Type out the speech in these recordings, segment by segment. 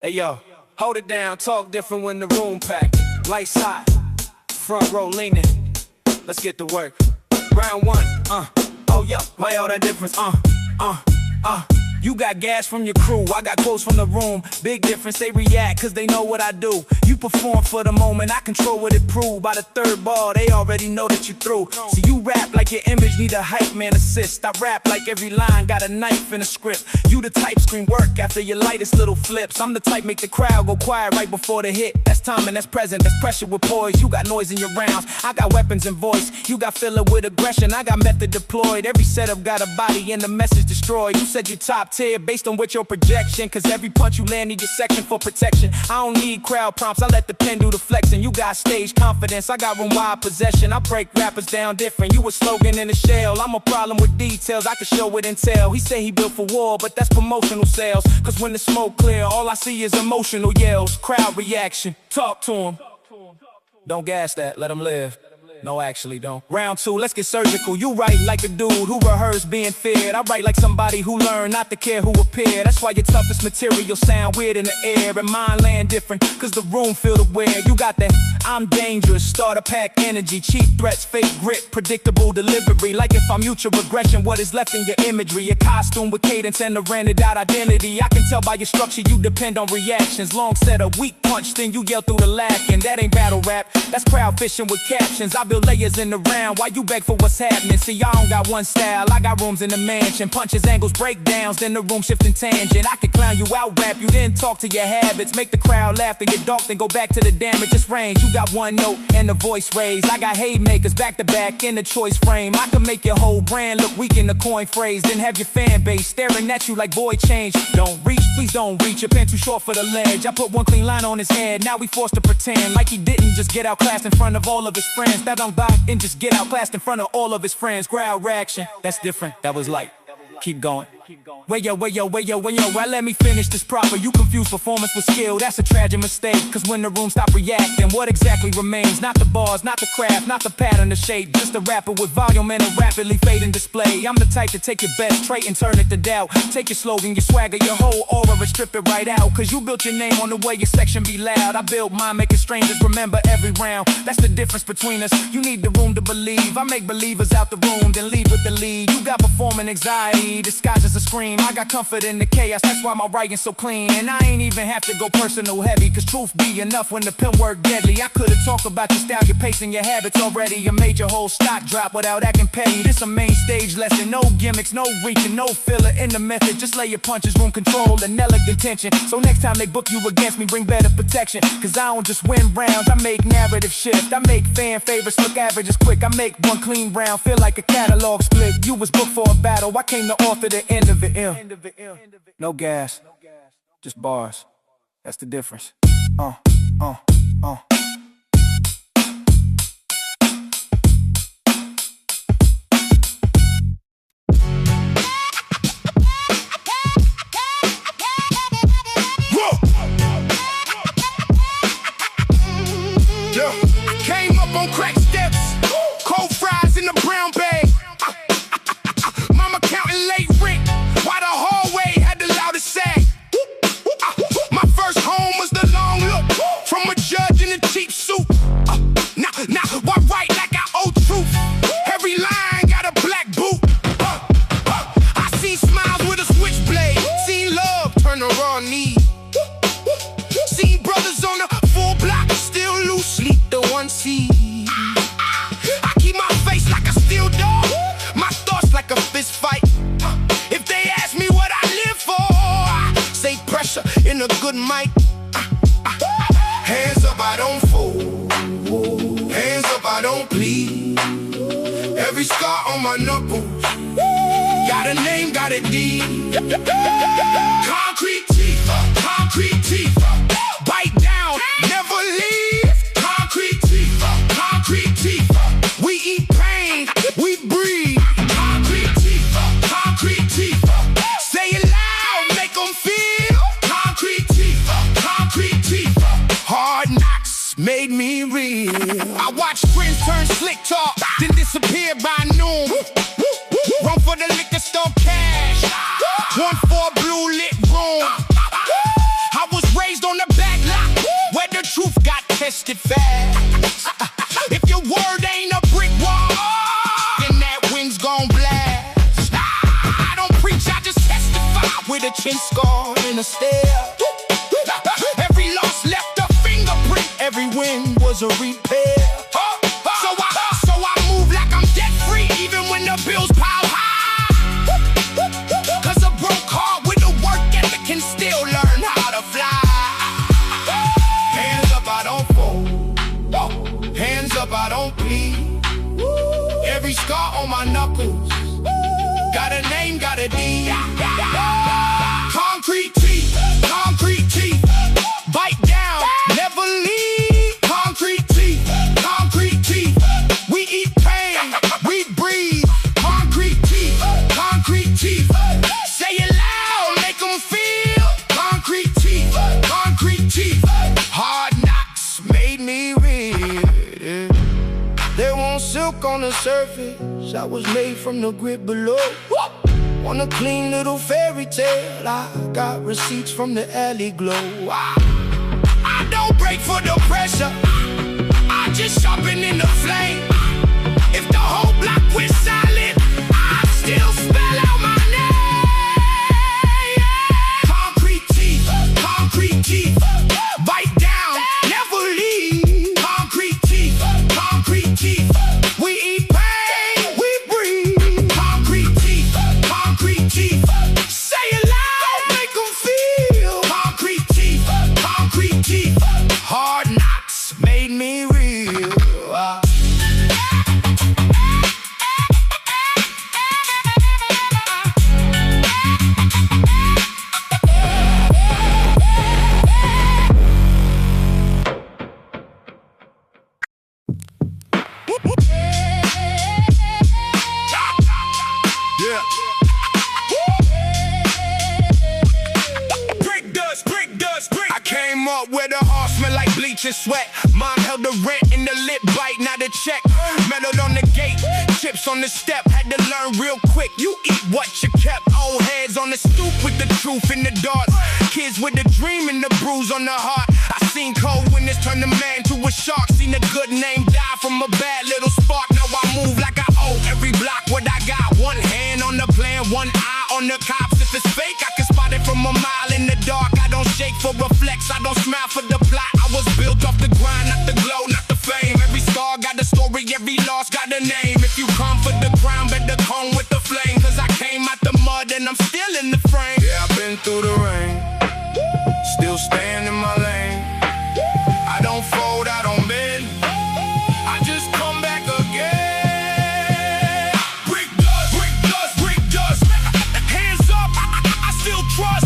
Hey yo, hold it down, talk different when the room packed. Lights hot, front row leaning. Let's get to work. Round one, oh yeah, why all that difference, You got gas from your crew, I got quotes from the room. Big difference, they react cause they know what I do. You perform for the moment, I control what it proved. By the third ball, they already know that you through. So you rap like your image need a hype man assist. I rap like every line got a knife in a script. You the type scream work after your lightest little flips. I'm the type make the crowd go quiet right before the hit. That's timing, that's present, that's pressure with poise. You got noise in your rounds, I got weapons and voice. You got filler with aggression, I got method deployed. Every setup got a body and the message destroyed. You said you top tier based on what your projection, cause every punch you land need your section for protection. I don't need crowd prompts, I let the pen do the flexing. You got stage confidence, I got room wide possession. I break rappers down different, you a slogan in a shell. I'm a problem with details, I can show with intel. He say he built for war, but that's promotional sales. Cause when the smoke clear, all I see is emotional yells. Crowd reaction, talk to him. Don't gas that, let him live. No, actually don't. Round two, let's get surgical. You write like a dude who rehearsed being feared. I write like somebody who learned not to care who appeared. That's why your toughest material sound weird in the air. And mine land different, cause the room feel the wear. You got that I'm dangerous, starter pack energy. Cheap threats, fake grit, predictable delivery. Like if I'm mutual regression, what is left in your imagery? Your costume with cadence and a rented out identity. I can tell by your structure you depend on reactions. Long set, a weak punch, then you yell through the lack. And that ain't battle rap, that's crowd fishing with captions. I build layers in the round while you beg for what's happening. See, y'all don't got one style, I got rooms in the mansion. Punches, angles, breakdowns, then the room shifting tangent. I can clown you out, rap you, then talk to your habits. Make the crowd laugh, then get dark, then go back to the damage. It's range, you got one note and the voice raised. I got haymakers back to back in the choice frame. I can make your whole brand look weak in the coin phrase. Then have your fan base staring at you like void change. Don't reach, please don't reach, your pen too short for the ledge. I put one clean line on his head, now we forced to pretend like he didn't just get outclassed in front of all of his friends. That don't buy and just get outclassed in front of all of his friends. Crowd reaction, that's different, that was light. Keep going. Wait yo, right, let me finish this proper. You confuse performance with skill, that's a tragic mistake. Cause when the room stop reacting, what exactly remains? Not the bars, not the craft, not the pattern, the shape. Just a rapper with volume and a rapidly fading display. I'm the type to take your best trait and turn it to doubt. Take your slogan, your swagger, your whole aura and strip it right out. Cause you built your name on the way your section be loud. I built mine, making strangers remember every round. That's the difference between us, you need the room to believe. I make believers out the room, then leave with the lead. You got performing anxiety, disguised as a scream. I got comfort in the chaos, that's why my writing's so clean. And I ain't even have to go personal heavy, cause truth be enough when the pen work deadly. I could've talked about your style, your pace, and your habits already. You made your whole stock drop without acting petty. This a main stage lesson, no gimmicks, no reaching, no filler in the method. Just lay your punches, room control, and elegant tension. So next time they book you against me, bring better protection. Cause I don't just win rounds, I make narrative shift. I make fan favorites look average as quick. I make one clean round feel like a catalog split. You was booked for a battle, I came to author the end of it. No gas, just bars. That's the difference. I came up on crack steps, cold fries in the brown bag. Mama counting late rent, while the hallway had the loudest sag. My first home was the long look from a judge in a cheap suit. Now, why write like I owe truth? Every line got a black boot. I seen smiles with a switchblade, seen love turn to raw need. Seen brothers on the full block still loose, sleep the one seed. I keep my face like a steel dog, my thoughts like a fist fight. If they ask me what I live for, I say pressure in a good mic. Hands up, I don't fold. Hands up, I don't plead. Every scar on my knuckles got a name, got a deed. Concrete teeth, concrete teeth. Bite down, never leave. Concrete teeth, concrete teeth. We eat pain, we breathe. Concrete teeth, concrete teeth. Say it loud, make them feel. Concrete teeth, concrete teeth. Hard knocks made me real. I watched friends turn slick talk, then disappear by noon. Run for the liquor store cash, one for a blue lit room. I was raised tested fast. If your word ain't a brick wall, then that wind's gon' blast. I don't preach, I just testify with a chin scar and a stare. Every loss left a fingerprint, every win was a repair. So I move like I'm debt free, even when the bills pile high. Cause a broke heart with a work ethic can still learn how to fly. Hands up, I don't fold. Hands up, I don't plead. Every scar on my knuckles got a name, got a deed. Concrete teeth, concrete teeth. Bite down, never leave. Concrete teeth, concrete teeth. We eat pain, we breathe. Concrete teeth, concrete teeth. Say it loud, make them feel. Concrete teeth, concrete teeth. Hard knocks made me real. There won't silk on the surface, I was made from the grit below. On a clean little fairy tale, I got receipts from the alley glow. I don't break for the pressure, I just sharpen in the flame. If the whole block went silent, I still spell out my name. Concrete teeth, concrete teeth. Bite down, never leave. Concrete teeth, concrete teeth. We eat pain, we breathe. Concrete teeth, concrete teeth. Say it loud, make them feel. Concrete teeth, concrete teeth. Hard knocks made me real. Where the heart smell like bleach and sweat. Mom held the rent in the lip bite, not a check. Metal on the gate, chips on the step. Had to learn real quick, you eat what you kept. Old heads on the stoop with the truth in the dark. Kids with the dream and the bruise on the heart. I seen cold winners turn the man to a shark. Seen a good name die from a bad little spark. Now I move like I owe every block what I got. One hand on the plan, one eye on the cops. If it's fake, I can spot it from a mile in the dark. I don't shake for reflex, I don't smile for the plot. I was built off the grind, not the glow, not the fame. Every star got a story, every loss got a name. If you come for the crown, better come with the flame. Cause I came out the mud and I'm still in the frame. Yeah, I've been through the rain, still staying in my lane. I don't fold, I don't bend, I just come back again. Brick dust, brick dust, brick dust. Hands up, I still trust.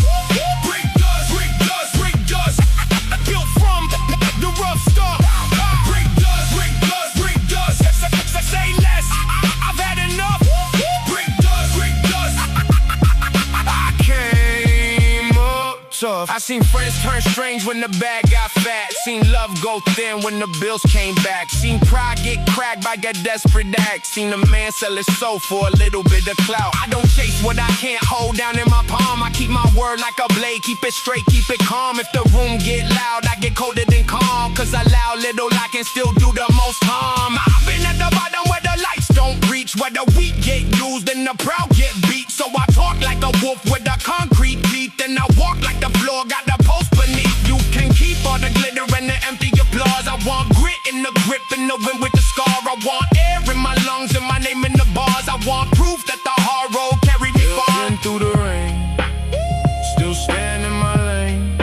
Brick dust, brick dust, brick dust. Built from the rough stuff. Brick dust, brick dust, brick dust. Say less, I've had enough. Brick dust, brick dust. I came up tough. I seen friends turn strange when the bag got fat. Seen love go thin when the bills came back. Seen pride get cracked by a desperate act. Seen a man sell his soul for a little bit of clout. I don't chase what I can't hold down in my palm. I keep my word like a blade, keep it straight, keep it calm. If the room get loud, I get colder than calm. Cause I allow little, I can still do the most harm. I've been at the bottom where the lights don't reach, where the weak get used and the proud get beat. So I talk like a wolf with a concrete teeth, and I walk like the floor got a post beneath. You can keep all the glitter and the empty applause. I want grit in the grip and the wind with the scar. I want air in my lungs and my name in the bars. I want proof that the hard road carried me far. Been through the rain, still staying in my lane.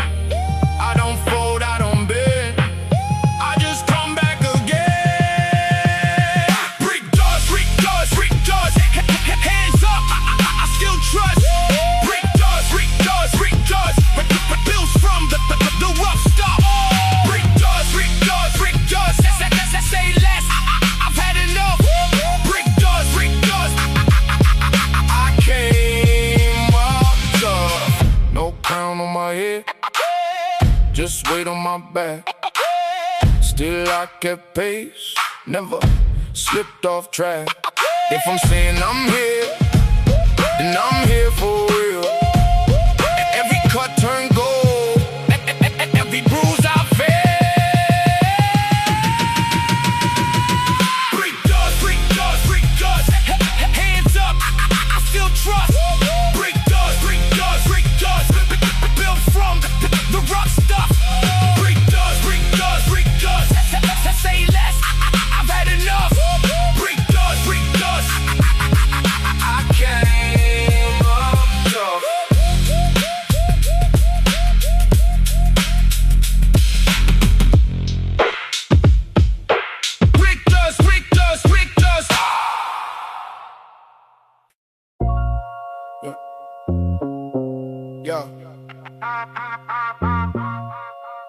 I don't fold, I don't bend, I just come back again. Brick dust, brick dust, brick dust. Hands up, I still trust. Brick dust, brick dust, brick dust. Bills from the rough stuff. Brick dust, brick dust, brick dust. Say less, I've had enough. Brick dust, brick dust. I came up tough. No crown on my head, just weight on my back. Still I kept pace, never slipped off track. If I'm saying I'm here, then I'm here for real. Every cut turn gold, every bruise I feel.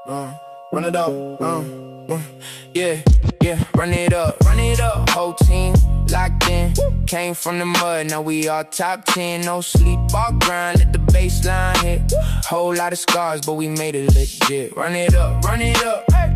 Run it up, yeah, run it up, whole team locked in, came from the mud, now we all top 10, no sleep, all grind, let the baseline hit, whole lot of scars, but we made it legit, run it up,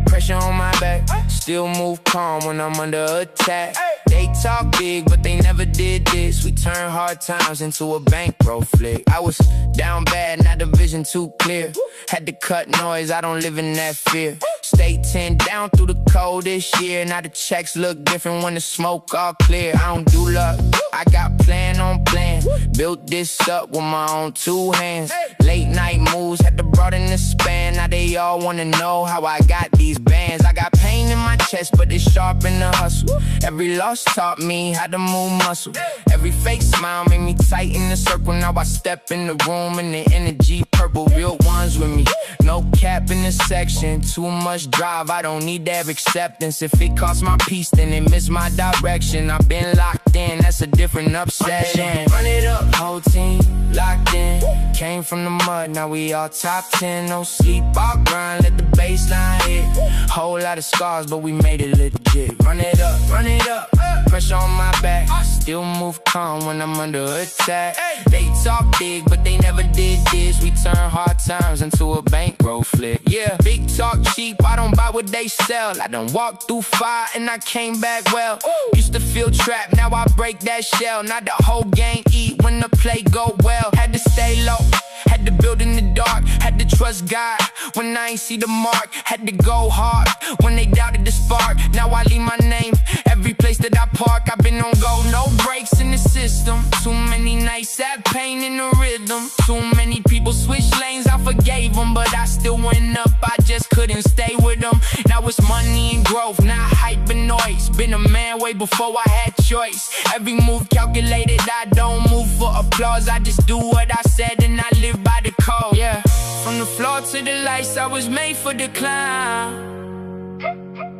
pressure on my back, still move calm when I'm under attack, they talk big, but they never did this, we turn hard times into a bankroll flick, I was down bad, now the vision too clear, had to cut noise, I don't live in that fear, stay 10 down through the cold this year, now the checks look different when the smoke all clear, I don't do luck, I got plan on plan, built this up with my own 2 hands, late night moves, had to broaden the span, now they all wanna know how I got these bands, I got pain in my chest, but it's sharp in the hustle, every loss taught me how to move muscle, every fake smile made me tighten the circle, now I step in the room and the energy purple, real ones with me, no cap in the section, too much drive, I don't need that acceptance, if it costs my peace then it missed my direction, I've been locked in, that's a different obsession, run it up, whole team locked in, came from the mud, now we all top 10, no sleep, all grind, let the baseline hit, whole lot of scars, but we made it legit, run it up, pressure on my back, still move calm when I'm under attack, they talk big, but they never did this, we turn hard times into a bankroll flick, yeah, big talk cheap, I don't buy what they sell, I done walked through fire and I came back well, used to feel trapped, now I break that shell, not the whole game eat when the play go well, had to stay low, had to build in the dark, had to trust God when I ain't see the mark, had to go hard when they doubted the spark, now I leave my name every place that I park, I've been on go, no breaks in the system, too many nights had pain in the rhythm, too many people switch lanes, I forgave them, but I still went up, I just couldn't stay with them, now it's money and growth, not hype and noise, been a man way before I had choice, every move calculated, I don't move for applause, I just do what I said and I live by the code, yeah, from the floor to the lights, I was made for the climb,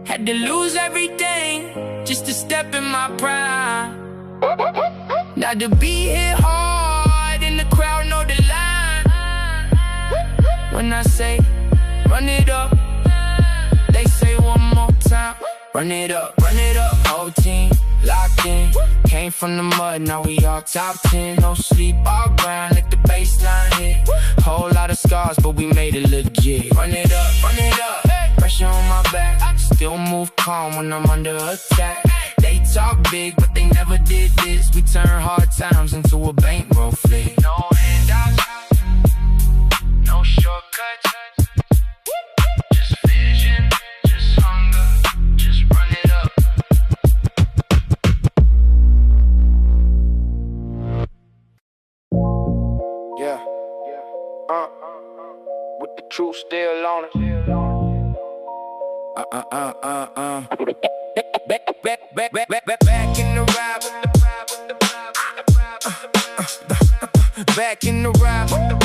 had to lose everything, just to step in my prime, now to be hit hard, and the crowd know the line, when I say, run it up, they say one more time, run it up, whole team locked in, came from the mud, now we all top 10, no sleep, all grind, let the baseline hit, whole lot of scars, but we made it legit, run it up, pressure on my back, still move calm when I'm under attack, they talk big, but they never did this, we turn hard times into a bankroll flick, no handouts, no shortcuts, just vision, just hunger, just run it up. Yeah, with the truth still on it. Back in the ride with the back in the ride with the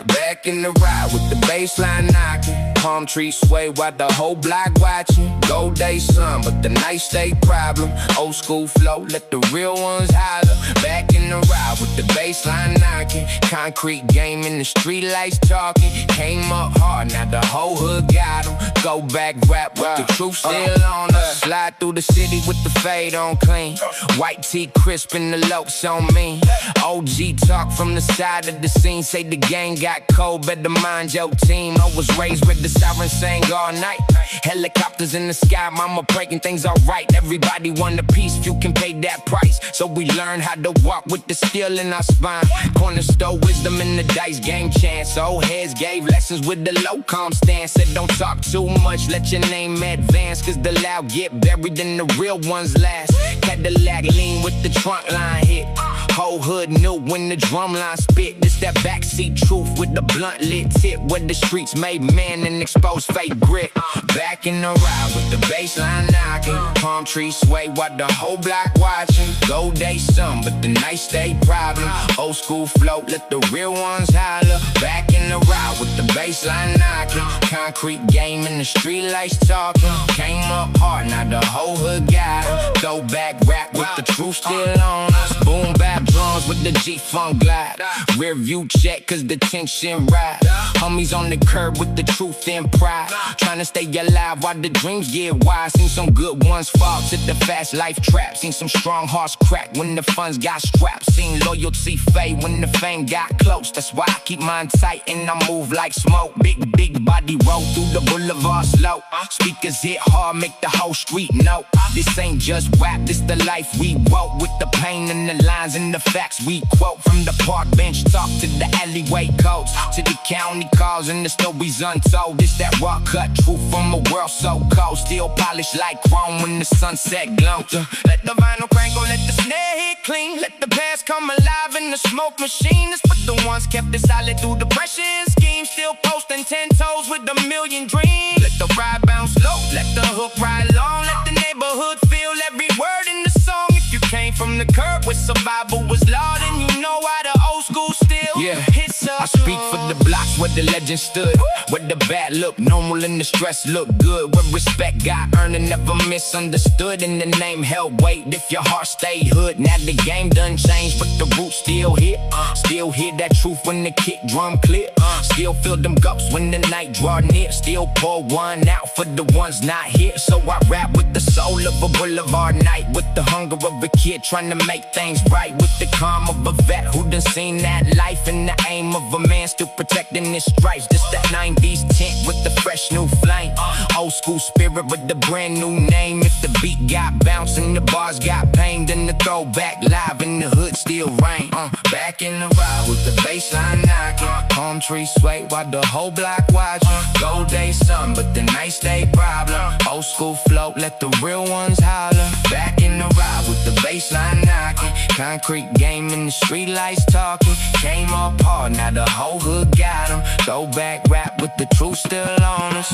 back in the ride with the baseline knocking, palm tree sway while the whole block watching, go day sun, but the night stay problem, old school flow, let the real ones holler, back in the ride with the baseline knocking, concrete game in the street lights talking, came up hard, now the whole hood got 'em, go back rap with the truth still on us, slide through the city with the fade on clean, white tee crisp and the lopes on me, OG talk from the side of the scene, say the game got cold, better mind your team, I was raised with the sirens sang all night, helicopters in the sky, mama breaking things alright, everybody want a piece, few can pay that price, so we learn how to walk with the steel in our spine, cornerstone wisdom in the dice, game chance, old heads gave lessons with the low calm stance, said don't talk too much, let your name advance, cause the loud get buried and the real ones last, Cadillac lean with the trunk line hit, whole hood knew when the drum line spit, this that backseat truth with the blunt lit tip, where the streets made man and exposed fake grit, back in the ride with the baseline knocking, palm tree sway while the whole block watching, go day sun, but the night stay problem, old school float, let the real ones holler, back in in the ride with the baseline knocking. Concrete game in the street lights talking. Came up hard, now the whole hood got him. Throwback rap with the truth still on us. Boom bap drums with the G-Funk glide. Rear view check cause the tension ride. Homies on the curb with the truth and pride. Trying to stay alive while the dreams get wide. Seen some good ones fall to the fast life trap. Seen some strong hearts crack when the funds got strapped. Seen loyalty fade when the fame got close. That's why I keep mine tight and I move like smoke. Big body roll through the boulevard slow. Speakers hit hard, make the whole street know. This ain't just rap, this the life we wrote. With the pain and the lines and the facts we quote. From the park bench talk to the alleyway codes, to the county calls and the stories untold. This that raw cut truth from a world so cold. Still polished like chrome when the sunset glows. Let the vinyl crank go, let the snare hit clean. Let the past come alive in the smoke machine. That's what the ones kept it solid through the pressure and scheme. Still posting 10 toes with a million dreams. Let the ride bounce low, let the hook ride long. Let the neighborhood feel every word in the song. If you came from the curb where survival was law, then you know why the old school still hits up. I speak for the blocks where the legend stood, where the bad look normal and the stress look good, where respect got earned and never misunderstood, and the name held weight if your heart stayed hood. Now the game done changed but the roots still hit. Still hear that truth when the kick drum clear. Still feel them gulps when the night draw near. Still pour one out for the ones not here. So I rap with the soul of a boulevard night, with the hunger of a kid trying to make things right, with the calm of a vet who done seen that life, and the aim of a man still protecting his stripes. Just that 90s tint with the fresh new flame. Old school spirit with the brand new name. If the beat got bounce and the bars got pain, then the throwback live in the hood still rain. Back in the ride with the baseline knocking. Palm trees sway while the whole block watching. Gold day sun but the night stay problem. Old school float, let the real ones holler. Back in the ride with the baseline knocking. Concrete game in the street lights talking. Came up hard, now the whole hood got 'em. Throwback rap with the truth still on us.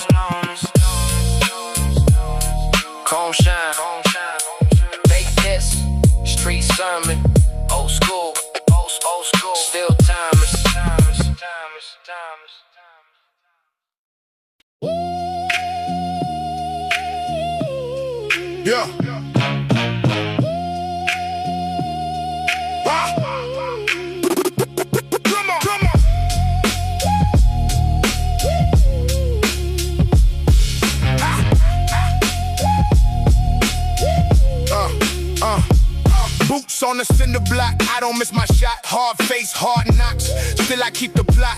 Cone shine, take this, street sermon. Old school, still timeless. Yeah. Come on. Boots on the cinder block, I don't miss my shot. Hard face, hard knocks, still I keep the plot.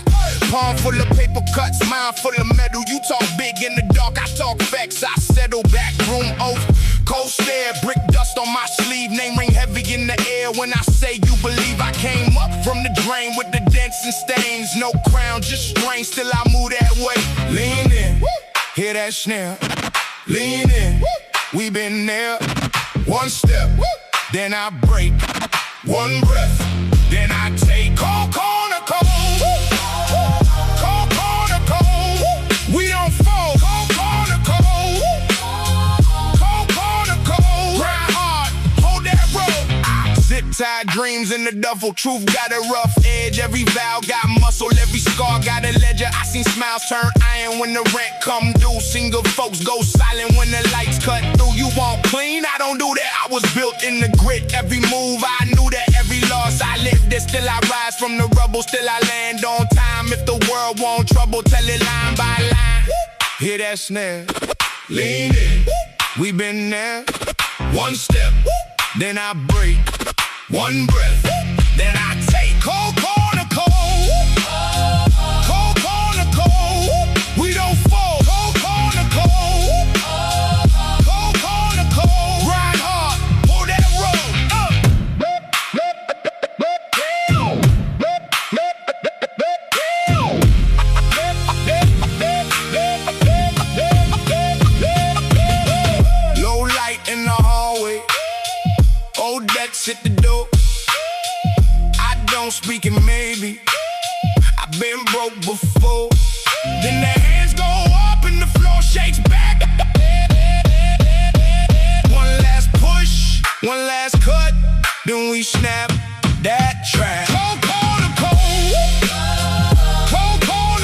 Palm full of paper cuts, mind full of metal. You talk big in the dark, I talk facts. I settle back, room oath, cold stare, brick dust on my sleeve. Name ring heavy in the air when I say you believe. I came up from the drain with the dents and stains. No crown, just strain, still I move that way. Lean in, hear that snare. Lean in, we been there. One step, then I break. One breath, then I take. Cold corner, cold. Cold corner, cold. We don't fall. Cold corner, cold. Cold corner, cold. Grind hard, hold that rope. Zip tied dreams in the duffel. Truth got a rough edge. Every vow got muscle. Every scar got a ledger. I seen smiles turn iron when the rent come due. Single folks go silent when the lights cut through. You want clean? I don't do that. I was built in the grit. Every move I knew that. Every loss I lived it. Still I rise from the rubble. Still I land on time. If the world want trouble, tell it line by line. Hear that snare? Lean in. We been there. One step, then I break. One breath, then I take. Cold corner, cold. Cold corner, cold. We don't fall. Cold corner, cold. Cold corner, cold. Grind hard, pull that road up. Low light in the hallway. Old decks hit the door. I don't speak it maybe. I've been broke before. Then the hands go up and the floor shakes back. One last push, one last cut, then we snap that track. Cold corner, cold. Cold corner.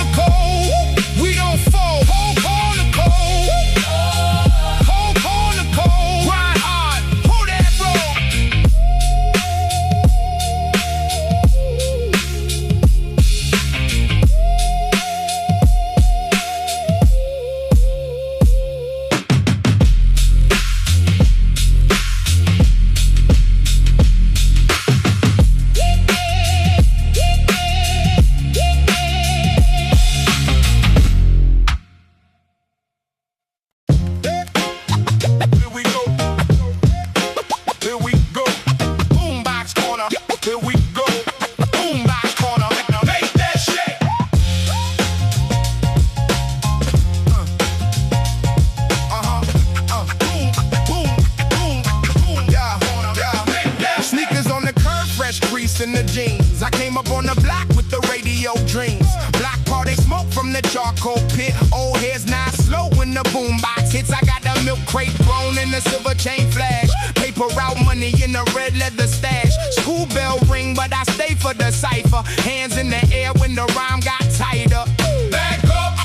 in the jeans. I came up on the block with the radio dreams. Block party smoke from the charcoal pit. Old heads not slow when the boombox hits. I got the milk crate thrown in the silver chain flash. Paper route money in the red leather stash. School bell ring, but I stay for the cipher. Hands in the air when the rhyme got tighter. Back up,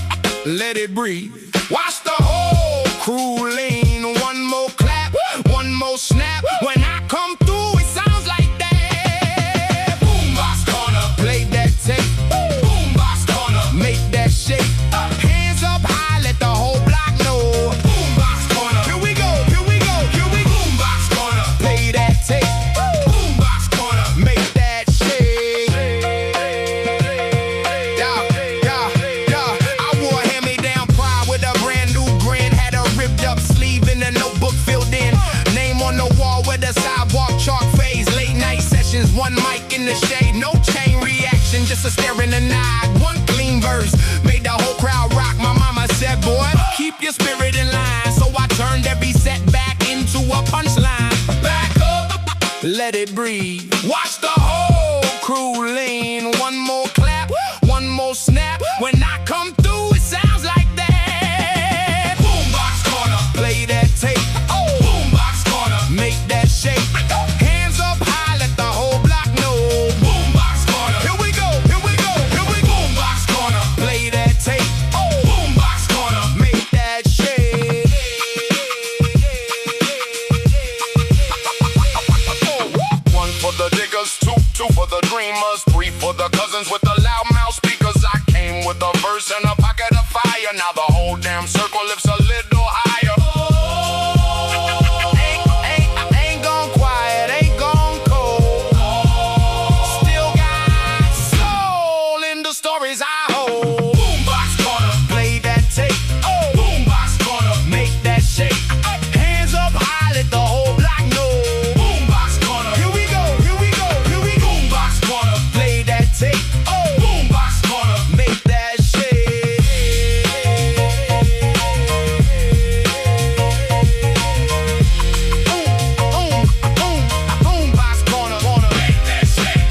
let it breathe. Watch the whole crew lean. One more clap, one more snap. When I come through, it sounds like that. Boombox corner, play that tape. Boombox corner, make that shake. Hands up high, let the whole block know. Boombox corner, here we go, here we go, here we go. Boombox corner, play that tape. Boombox corner, make that shake. I wore a hand-me-down pride with a brand new grin. Had a ripped up sleeve in a notebook filled in. Name on the wall with a sidewalk chalk phase. Late night sessions, one mic in the shade. No chain reaction, just a stare in the nod. One clean verse, made the whole crowd rock. My mama said, boy, keep your spirit in line. So I turned every setback into a punchline. Back up, let it breathe. Watch the whole crew lean. One more clap, one more snap. When I come through, it sounds like that. Boombox corner, play that tape. Boombox corner, make that shake. Hands up high, let the whole block know. Boombox corner, here we go, here we go, here we go. Boombox corner, play that tape. Boombox corner, make that shake. One for the diggers, two for the dreamers, three for the cousins with the loud mouth speakers. I came with a verse and a pocket of fire. Now the whole damn circle lifts a little higher. Ain't gone quiet, ain't gone cold. Still got soul in the stories I hold. Boombox corner, play that tape. Boombox corner, make that shake. Hands up high, let the whole block know. Boombox corner, here we go, here we go, here we go. Boombox corner, play that tape. Boombox corner, make that shake. Boombox corner, make that shake.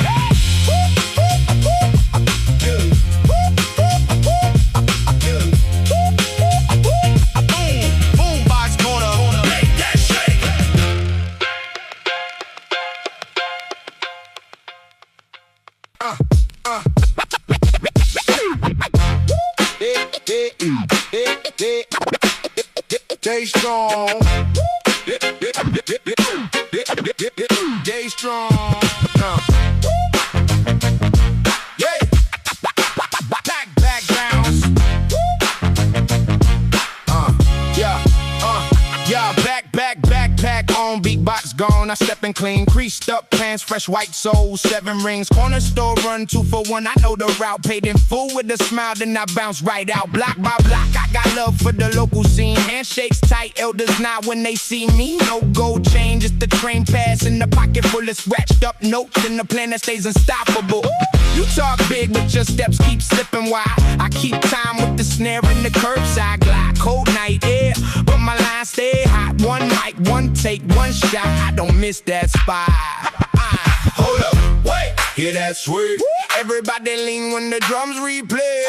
Boombox corner, make that shake. Stay strong. Stay strong. Yeah. Backgrounds. Backpack on, beatbox gone. I steppin' clean, creased up pants, fresh white soul, 7 rings. Corner store run 2 for 1. I know the route, paid in full with a smile, then I bounce right out. Block by block, I got love for the local scene. Handshakes tight, elders nod when they see me. No gold chain, just the train pass in the pocket full of scratched up notes, and the plan that stays unstoppable. You talk big, but your steps keep slipping wide. I keep time with the snare and the curbside glide. Cold night air, but my lines stay hot. One mic, one take, one shot. I don't miss that spot. Hold up, wait, hear that swing? Everybody lean when the drums replay.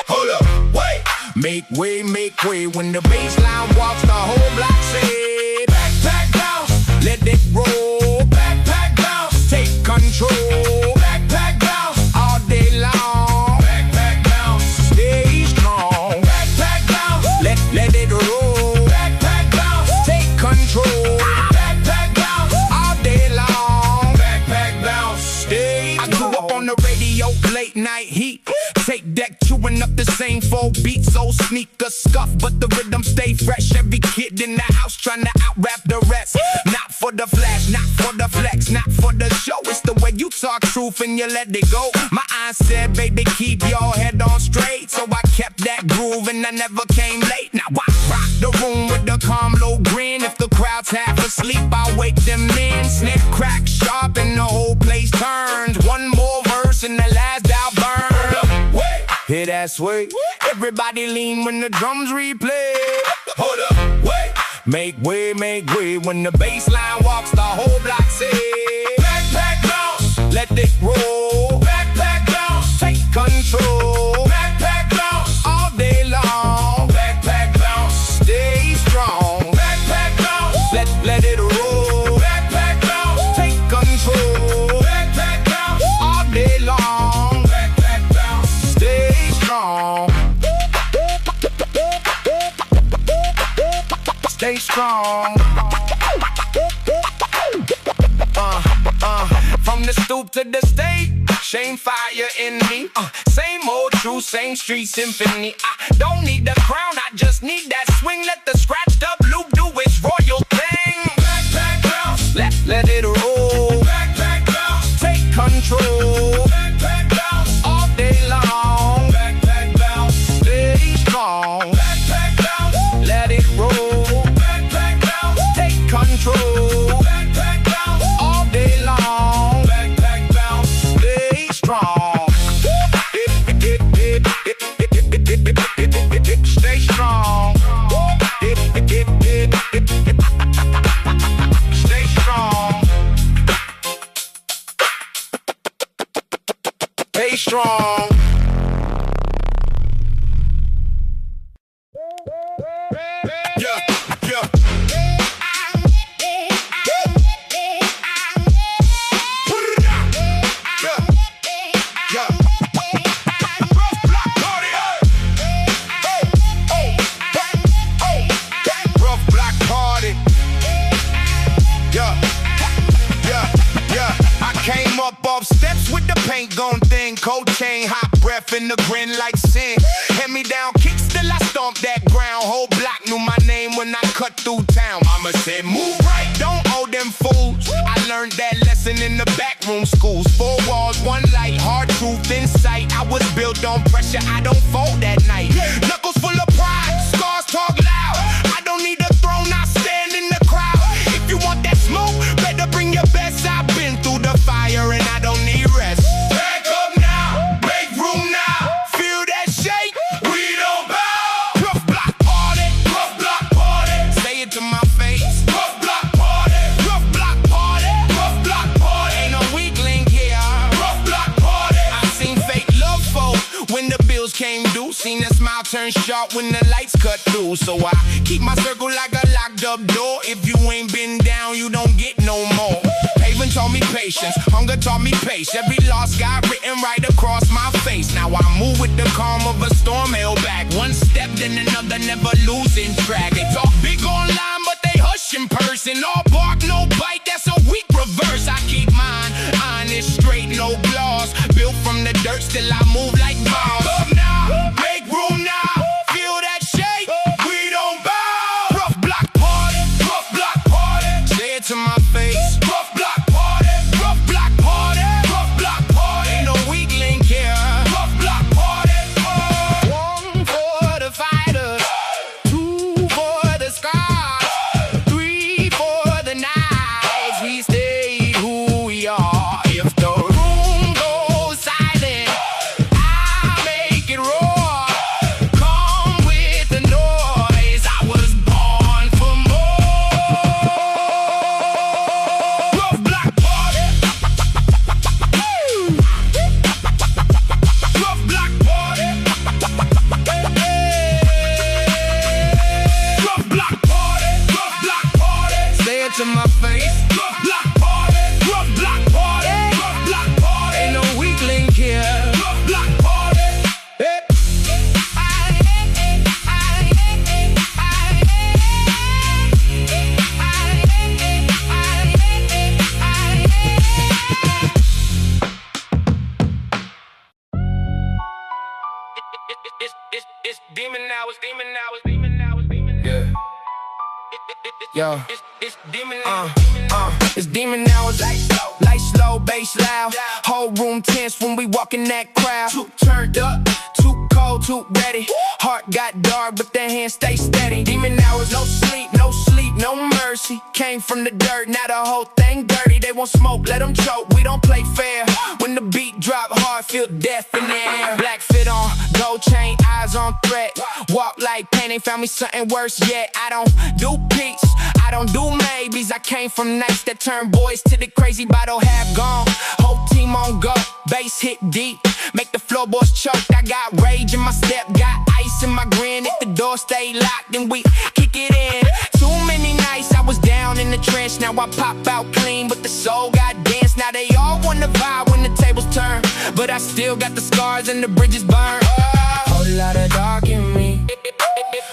Hold up, wait, make way when the bass line walks. The whole block say backpack bounce, let it roll. Backpack bounce, take control. Backpack bounce, all day long. Backpack bounce, stay strong. Backpack bounce, let it roll. Backpack bounce, take control. Backpack bounce, all day long. Backpack bounce, stay strong. I grew up on the radio, late night heat. Tape deck chewing up the same 4 beats. Old sneakers scuff, but the rhythm stay fresh. Every kid in the house trying to out-rap the rest. Not for the flash, not for the flex, not for the show. It's the way you talk truth and you let it go. My eyes said, baby, keep your head on straight. So I kept that groove and I never came late. Now I rock the room with the calm low grin. If the crowd's half asleep, I'll wake them in. Snare crack sharp and the whole place turns. One more verse and the last out burn. Hear that sway? Everybody lean when the drums replay. Hold up, wait. Make way when the bass line walks. The whole block say backpack bounce, let it roll. Backpack bounce, take control. Backpack bounce, all day long. Backpack bounce, stay strong. Backpack bounce, let it roll. Backpack bounce, take control. Backpack bounce, all day long. Backpack bounce, stay strong. Stay strong. From the stoop to the stage, shame fire in me. Same old true, same street symphony. I don't need the crown, I just need that swing. Let the scratched up loop do its royal thing. Backpack bounce, let it roll. Backpack bounce, take control. Backpack bounce, all day long. Backpack bounce, stay strong. Backpack bounce, let it roll. Backpack bounce, take control. Backpack bounce, all day long. Backpack bounce, stay strong. Stay strong. Stay strong. Stay strong. Yeah, yeah. Came up off steps with the paint gone thin. Cold chain, hot breath in the grin like sin. Hand me down kicks till I stomp that ground. Whole block knew my name when I cut through town. Mama said move right, don't owe them fools. I learned that lesson in the back room schools. 4 walls, 1 light, hard truth in sight. I was built on pressure, I don't fold that night. Knuckles full of pride, scars talk loud. I don't need a throne, I stand in the crowd. If you want that smoke, better bring your best. I've been through the fire and I don't need rest. Back up now, make room now. Feel that shake, we don't bow. Rough block party, rough block party. Say it to my face. Rough block party, rough block party, rough block party. Ain't no weak link here. Rough block party. I seen fake love folk when the bills came due. Seen a smile turn sharp when the lights cut through. So I keep my circle like a locked up door. If you ain't been down, you don't get no more. Pavement taught me patience, hunger taught me pace. Every loss got written right across my face. Now I move with the calm of a storm held back. One step then another, never losing track. They talk big online, but they hush in person. All bark, no bite, that's a weak reverse. I keep mine honest, straight, no gloss. Built from the dirt, still I move like bombs. Up now, make room now. Feel that shake, we don't bow. Rough block party, rough block party. Say it to my face. Rough block party, rough block party, rough block party. Ain't no weak link here. Rough block party. 1 for the fighters, 2 for the scars, 3 for the nights we stayed who we are. If the room goes silent, I'll make it roar. Come with the noise, I was born for more. Rough block party. Rough block party. Rough block party. Rough block party. Say it to my face. Rough block party. Rough block party. Rough block party. Ain't no weak link here. Rough block party. Hey. It's demon now, it's demon now, it's demon now, it's demon now. Yeah. Yo. It's demon now. It's demon now, it's light slow, bass loud. Whole room tense when we walk in that crowd. Too turned up, too cold, too ready. Heart got dark, but the hands stay steady. Demon hours, no sleep, no mercy. Came from the dirt, now the whole thing dirty. They won't smoke, let them choke, we don't play fair. When the beat drop hard, feel death in the air. Black fit on, gold chain, eyes eyes on threat. Walk like pain, ain't found me something worse yet. I don't do peace, I don't do maybes. I came from nights that turned boys to the crazy bottle half gone. Whole team on go, bass hit deep, make the floorboards choke. I got rage in my step, got ice in my grin. If the door stay locked, then we kick it in. Too many nights I was down in the trench, now I pop out clean, but the soul got dance. Now they all wanna vibe when the tables turn, but I still got the scars and the bridges burn. Whole lot of dark in me,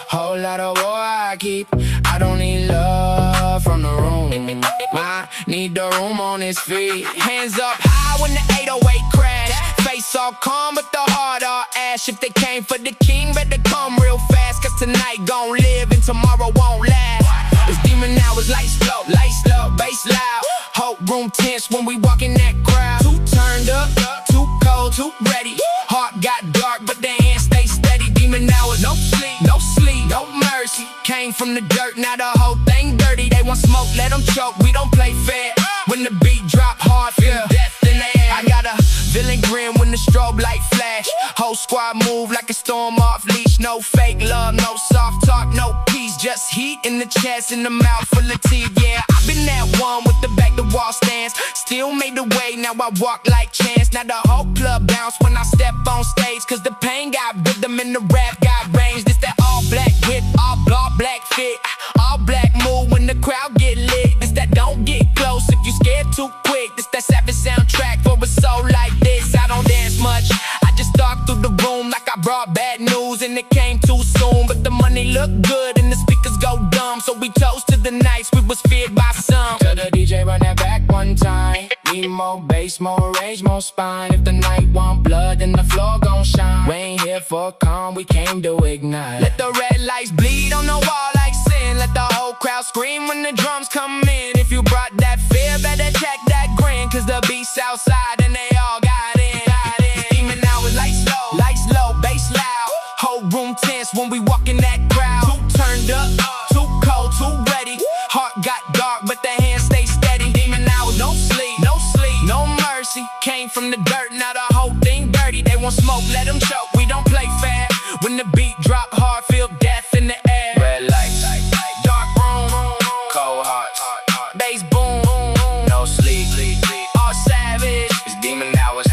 whole lot of war I keep. I don't need love from the room, I need the room on his feet. Hands up high when the 808 crash. Face all calm but the heart all ash. If they came for the king, better come real fast, cause tonight gon' live and tomorrow won't last. This demon now is lights low, bass loud. Whole room tense when we walk in that crowd. Too turned up, too cold, too ready. Heart got dark but the hands stay steady. Demon now is no sleep, no mercy. Came from the dirt, now the whole thing dirty. They want smoke, let them choke, we don't play fair. When the beat drop hard, feel death in the air. I got a villain grin when the strobe light flash. Whole squad move like a storm off leash. No fake love, no soft talk, no peace. Just heat in the chest, in the mouth full of teeth. Yeah, I've been that one with the back to wall stance. Still made the way, now I walk like chance. Now the whole club bounce when I step on stage, cause the pain got rhythm and the rap got range. This that all black whip, all black fit, all black move when the crowd get lit. This that don't get close if you scared too quick. This that savage soundtrack for a soul like this. I don't dance much, I just stalk through the room like I brought bad news and it came too soon. But the money look good and the speakers go dumb, so we toast to the nights we was feared by some. Tell the DJ run that back one time. Need more bass, more rage, more spine. If the night want blood, then the floor gon' shine. We ain't here for calm, we came to ignite. Let the red lights bleed on the wall like sin. Let the whole crowd scream when the drums come in. If you brought that fear, better check that grin, cause the beat's outside and they all got in. Demon now is lights low, bass loud. Whole room tense when we walk in that crowd. Too turned up, too cold, too ready. Heart got dark but the hands stay steady. Demon now is no sleep, no mercy. Came from the dirt, now the whole thing dirty. They want smoke, let them choke, we don't play fair. When the beat drop hard, feel death in the air. Red lights, dark room, cold hearts, bass boom, no sleep, all savage. It's demon hours.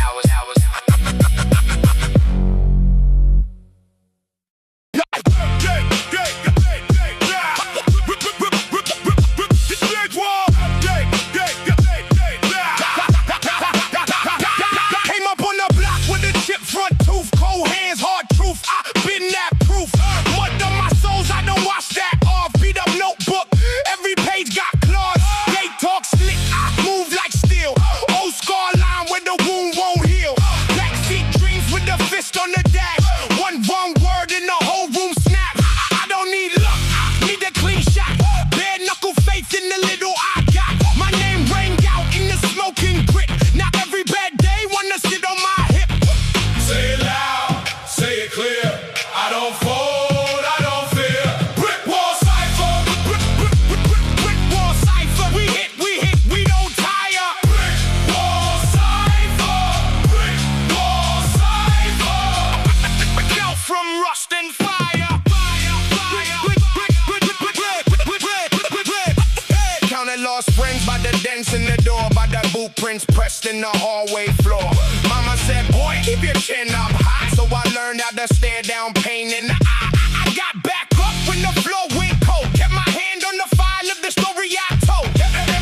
Prints pressed in the hallway floor. Mama said, boy, keep your chin up high. So I learned how to stare down pain in the eye. I got back up when the floor went cold. Kept my hand on the file of the story I told.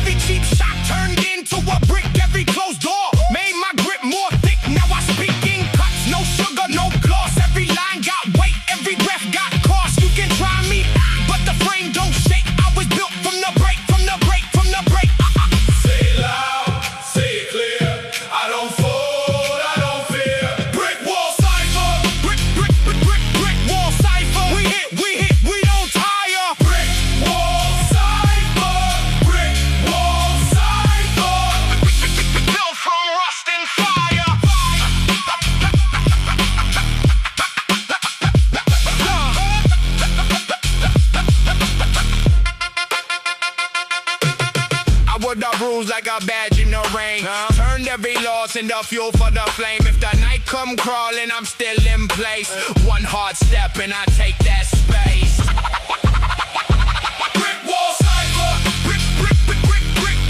Every cheap shot turned into a brick. Every closed door made my grip more thick. Now I speak in cuts, no sugar, no gloss. Every line got weight, every breath got cost. You can try me, but the frame don't shake. I was built from the break, from the break, from the break. Say it loud. I don't fold, I don't fear. Brick wall cipher. Brick rules like a badge in the rain. Turned every loss into fuel for the flame. If the night come crawling, I'm still in place. One hard step and I take that space. Brick wall cypher. Brick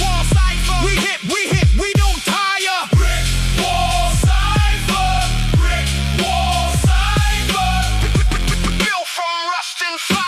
wall cypher. We hit, we don't tire. Brick wall cypher. Brick wall cypher. Built from rust and fire.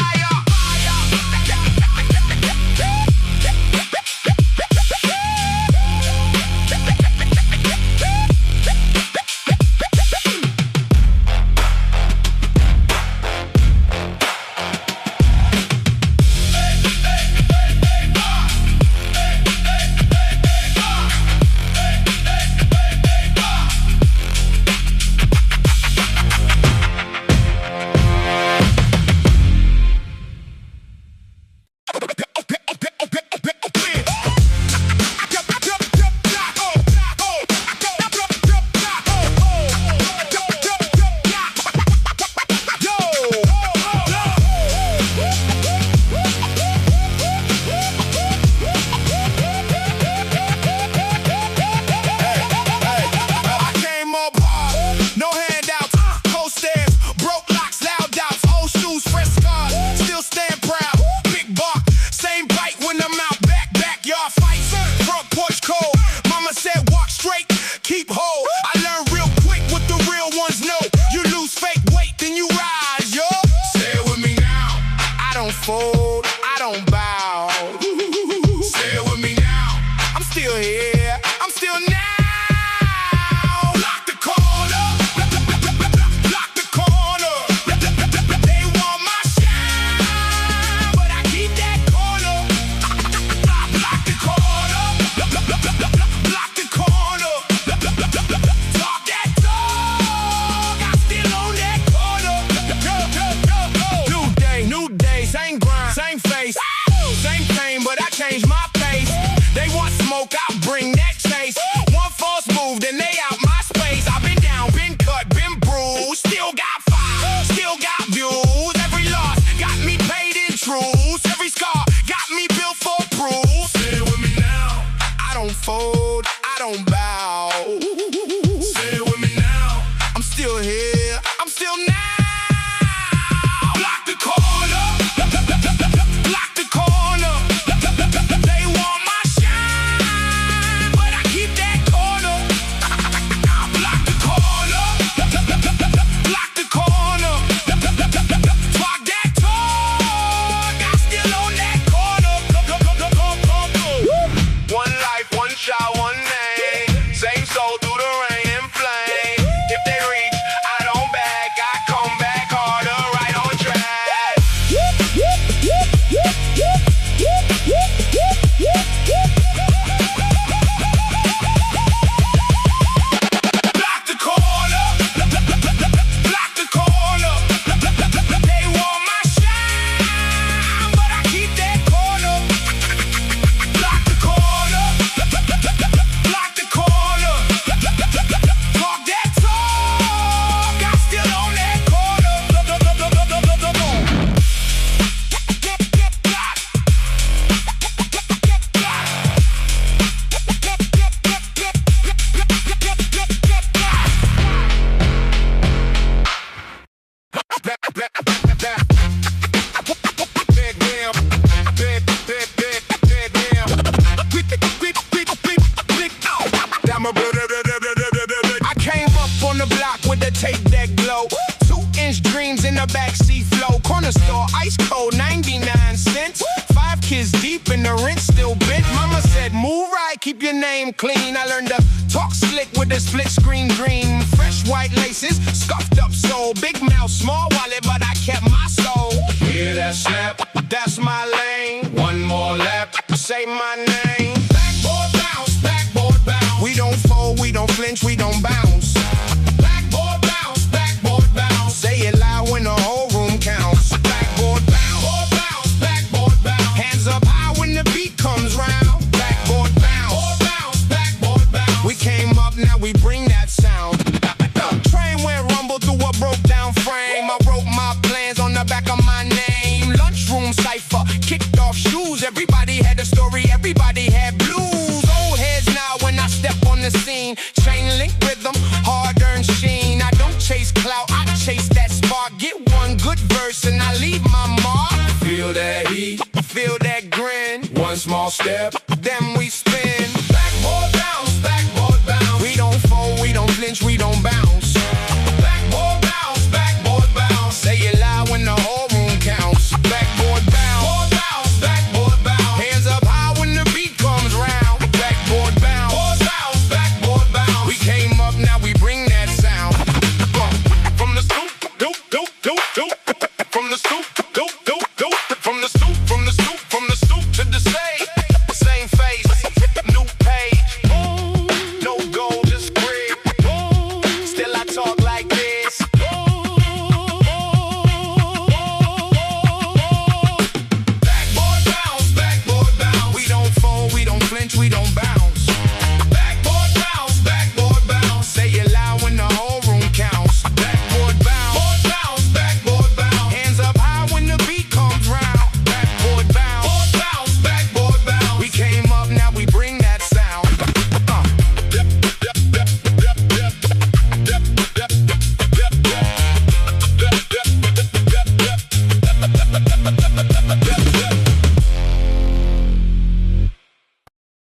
Fold, I don't bow. Stay with me now. I'm still here. I'm still now. Lock the corner. Lock the corner. They want my shine, but I keep that corner. Lock the corner. Lock the corner. Talk that talk. I'm still on that corner. New day, same grind, same face, same pain, but I changed my pace. They want smoke, I bring that chase. One false move, then they out my space. I've been down, been cut, been bruised. Still got fire, still got views. Every loss got me paid in truths. Every scar got me built for proof. Stay with me now. I don't fold, I don't bow. Stay with me now. I'm still here, I'm still now. I came up on the block with the tape deck glow. 2-inch dreams in the backseat flow. Corner store, ice cold, 99 cents. 5 kids deep and the rent still bent. Mama said, move right, keep your name clean. I learned to talk slick with the split screen dream. Fresh white laces, scuffed up soul. Big mouth, small wallet, but I kept my soul. Hear that snap? That's my lane. One more lap, say my name. Backboard bounce, backboard bounce. We don't fold, we don't flinch, we don't bounce. Backboard bounce, backboard bounce. Say it loud when the whole room counts. Backboard bounce, backboard bounce. Hands up high when the beat comes round. Backboard bounce, backboard bounce. We came up, now we bring that sound. Train went rumble through a broke down frame. I wrote my plans on the back of my name. Lunchroom cipher, kick bar, get one good verse and I leave my mark. Feel that heat, Feel that grin, one small step. then we spin. Backboard bounce, backboard bounce. We don't fold, we don't flinch, we don't bounce. Backboard bounce, backboard bounce. Say it loud when the whole room counts. Backboard bounce, Backboard bounce. hands up high when the beat comes round. Backboard bounce, Backboard bounce. we came up, now we bring that sound. From the stoop, doop, doop, doop, doop. From the stoop, doop, doop, doop. From the stoop, from the stoop, from the stoop to the stage. Same face, new page. No gold, just grid. Still I talk like this. Backboard bounce. We don't fold, we don't flinch, we don't bounce. Backboard bounce. Say it loud when the whole room counts. Backboard bounce, Backboard bounce. hands up high when the beat comes round. Backboard bounce, Backboard bounce. we came up, now we bring that sound.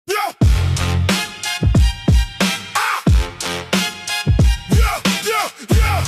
Yeah. Yeah, yeah, yeah.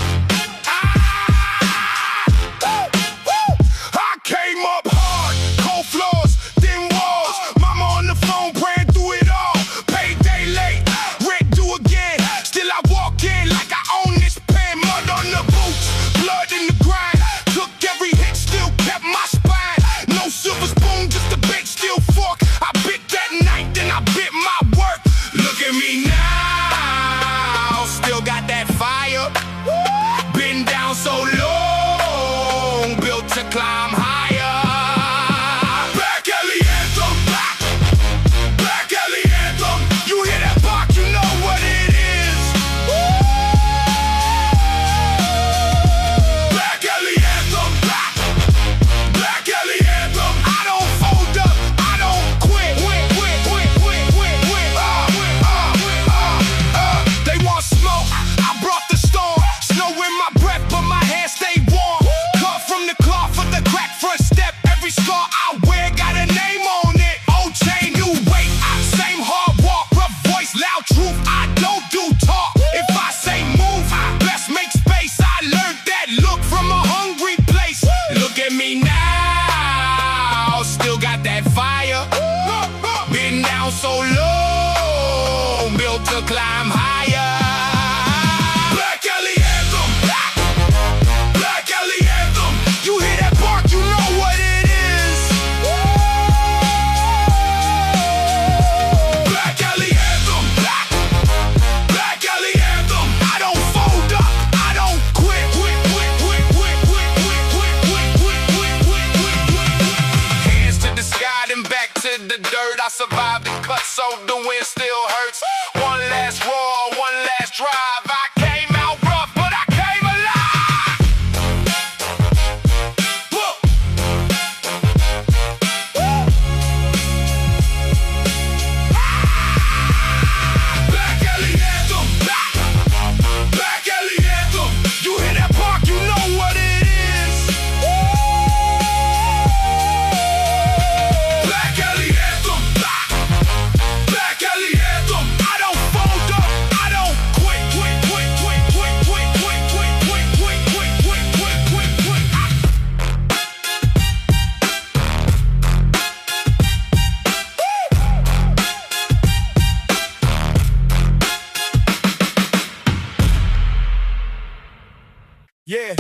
I came up hard, cold floors, thin walls. Mama on the phone praying through it all. Payday late, rent due again. Still I walk in like I own this pen. Mud on the boots, blood in the grind. Took every hit, still kept my spine. No silver spoon, just a big steel fork. I bit that night, then I bit my work. Look at me now, Still got that fire. Been down so long, built to climb higher. Back alley anthem, back alley anthem. You hear that bark, you know what it is. Back alley anthem, back alley anthem. I don't fold up, I don't quit. They want smoke, I brought the storm. Snow in my breath, but my hands stay warm. Cut from the cloth of the crack front step. Every scar I wear got a name on it. Old chain, new weight. Same hard walk, rough voice, loud truth. I don't do talk. If I say move, I best make space. I learned that look from a hungry place. Look at me now, still got that fire. Been down so long, built to climb higher. Black alley anthem, black alley anthem. You hear that bark, you know what it is. Black alley anthem, black alley anthem. I don't fold up, I don't quit. Hands to the sky, then back to the dirt. I survived the cut, so the wind still hurts. One last roar, one last drive. I came out rough, but I came alive. Black alley anthem, black alley anthem. You hear that bark, you know what it is. Black alley anthem, black alley anthem. I don't fold up, I don't quit. Yeah.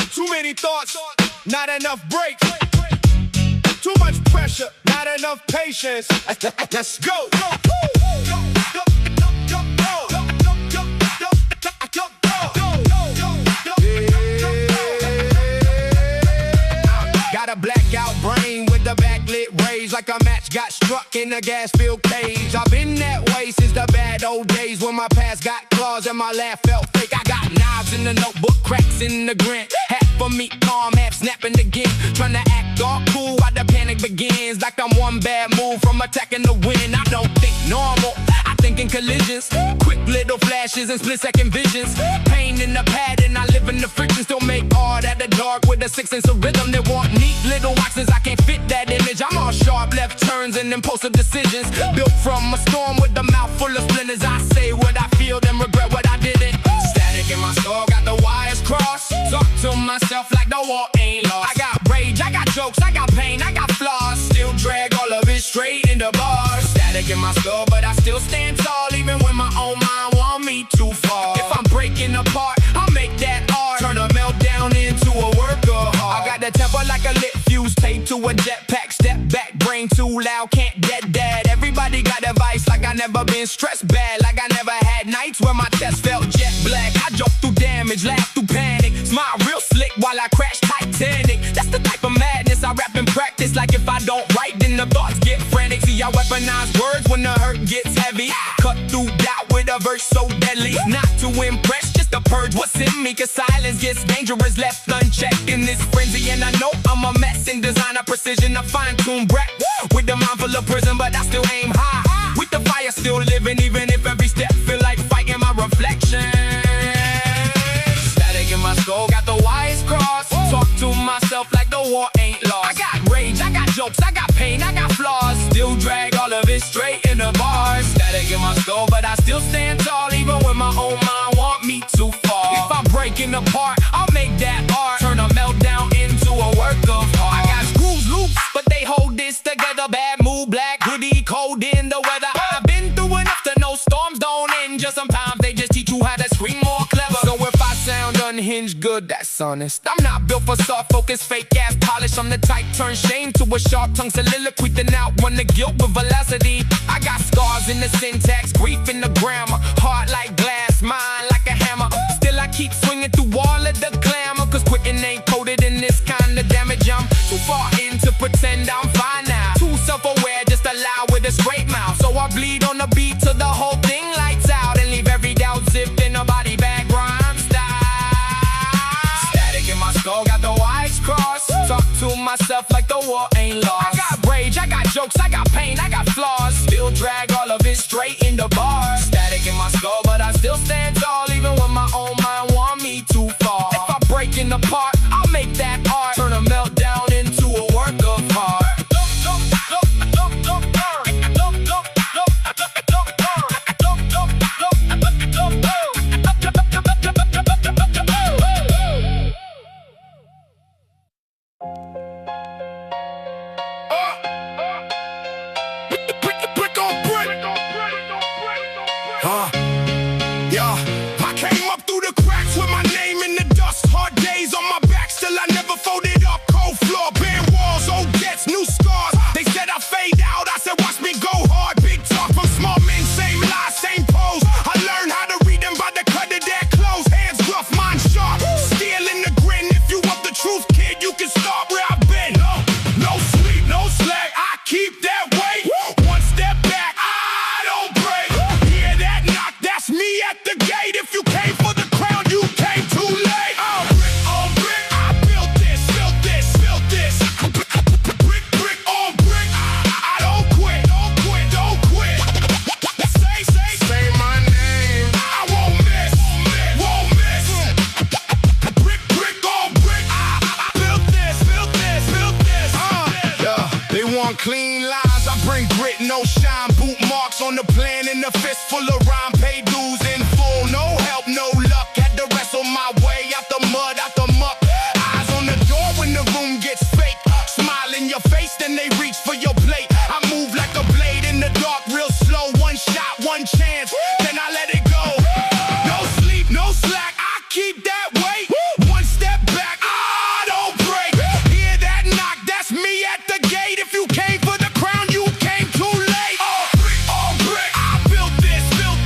Too many thoughts, not enough breaks. Too much pressure, not enough patience. Let's go. Got a blackout brain with the backlit rays, like a match got struck in a gas-filled cage. I've been that way since the bad old days when my past got claws and my laugh felt fake. I got knives in the notebook, cracks in the grin. Half for me calm, half snapping again. Trying to act all cool while the panic begins, like I'm one bad move from attacking the wind. I don't think normal, I think in collisions. Quick little flashes and split-second visions. Pain in the pad and I live in the a 6-inch of rhythm. They want neat little waxes, I can't fit that image. I'm all sharp left turns and impulsive decisions. Built from a storm with a mouth full of splinters. I say what I feel, then regret what I didn't. Static in my soul, got the wires crossed. Talk to myself like the war ain't lost. I got rage, I got jokes, I got pain, I got flaws. Still drag all of it straight into bars. Static in my skull, but I still stand tall, even when my own mind want me too far. If I'm breaking apart, I'll make that art. Turn a meltdown into a work of art. I got the temper like a lit fuse, taped to a jetpack. Step back, brain too loud, can't get that. Everybody got advice like I never been stressed bad. Like I never had nights where my chest felt jet black. I joke through damage, laugh through panic, smile real slick while I crash Titanic. That's the type of madness I rap and practice. Like if I don't write, then the thoughts get frantic. See, I weaponize words when the hurt gets heavy. Cut through doubt with a verse so deadly. Not to impress, just to purge what's in me. Cause silence gets dangerous, left unchecked in this frenzy. And I know I'm a mess in design of precision. A fine-tuned brat with the mind full of prison, but I still aim high. With the fire still living, even if every step feel like fighting my reflection. Static in my skull, got the wires crossed. Talk to myself like the war ain't lost. I got rage, I got jokes, I got pain, I got flaws. Still drag all of it straight in the bars. Static in my skull, but I still stand tall, even when my own mind want me too far. If I'm breaking apart, I'll make that art. Turn a meltdown into a work of art. I got screws loose, but they hold this together. Bad mood, black hoodie, cold in the weather. I've been through enough to know storms don't end. Just sometimes they just teach you how to scream more clever. So if I sound unhinged, good, that's honest. I'm not built for soft focus, fake ass polish. I'm the type turn shame to a sharp tongue soliloquy, then outrun the guilt with velocity. I got scars in the syntax, grief in the grammar. Heart like glass, mind like a hammer. Still I keep swinging through all of the glamour. Cause quitting ain't coded in this kind of damage. I'm too far in to pretend I'm fine now. Too self-aware, just allow with a straight mouth. So I bleed on the beat till the whole thing lights out. And leave every doubt zipped in a body bag rhyme style. Static in my skull, got the wires crossed. Talk to myself like the war ain't lost. I got rage, I got jokes, I got pain, I got flaws. Still drag all of it straight in the bars. Static in my skull, but I still stand tall, even when my own mind want me too far. If I'm breaking apart, I'll make that art. Turn a meltdown into a work of art. Yeah, I came up through the cracks with my name in the dust. Hard days on my back, still I never folded up. Cold floor, bare walls, old debts, new scars. They said I fade out, I said watch me go hard. Big talk from small men, same lies, same pose. I learned how to read them by the cut of their clothes. Hands rough, mind sharp, steel in the grin. If you want the truth, kid, you can start where I've been. No sleep, no slack, I keep that weight. One step back, I don't break. Hear that knock, that's me at the gate. If you came for the crown, you came too late. On brick, I built this, built this, built this. Brick on brick, I don't quit, don't quit, don't quit. Say my name, I won't miss, won't miss. Brick on brick, I built this, built this, built this. Yeah, they want clean lines, I bring grit, no shine. Boot marks on the plan in a fist full of rhyme. Pay dues in full, no help, no luck. Had to wrestle my way out the mud, out the muck. Eyes on the door when the room gets fake. Smile in your face, then they reach for your plate. I move like a blade in the dark, real slow. One shot, one chance, then I let it go. No sleep, no slack, I keep that weight. One step back, I don't break. Hear that knock, that's me at the gate. If you came for the crown, you came too late. Brick on brick, I built this, built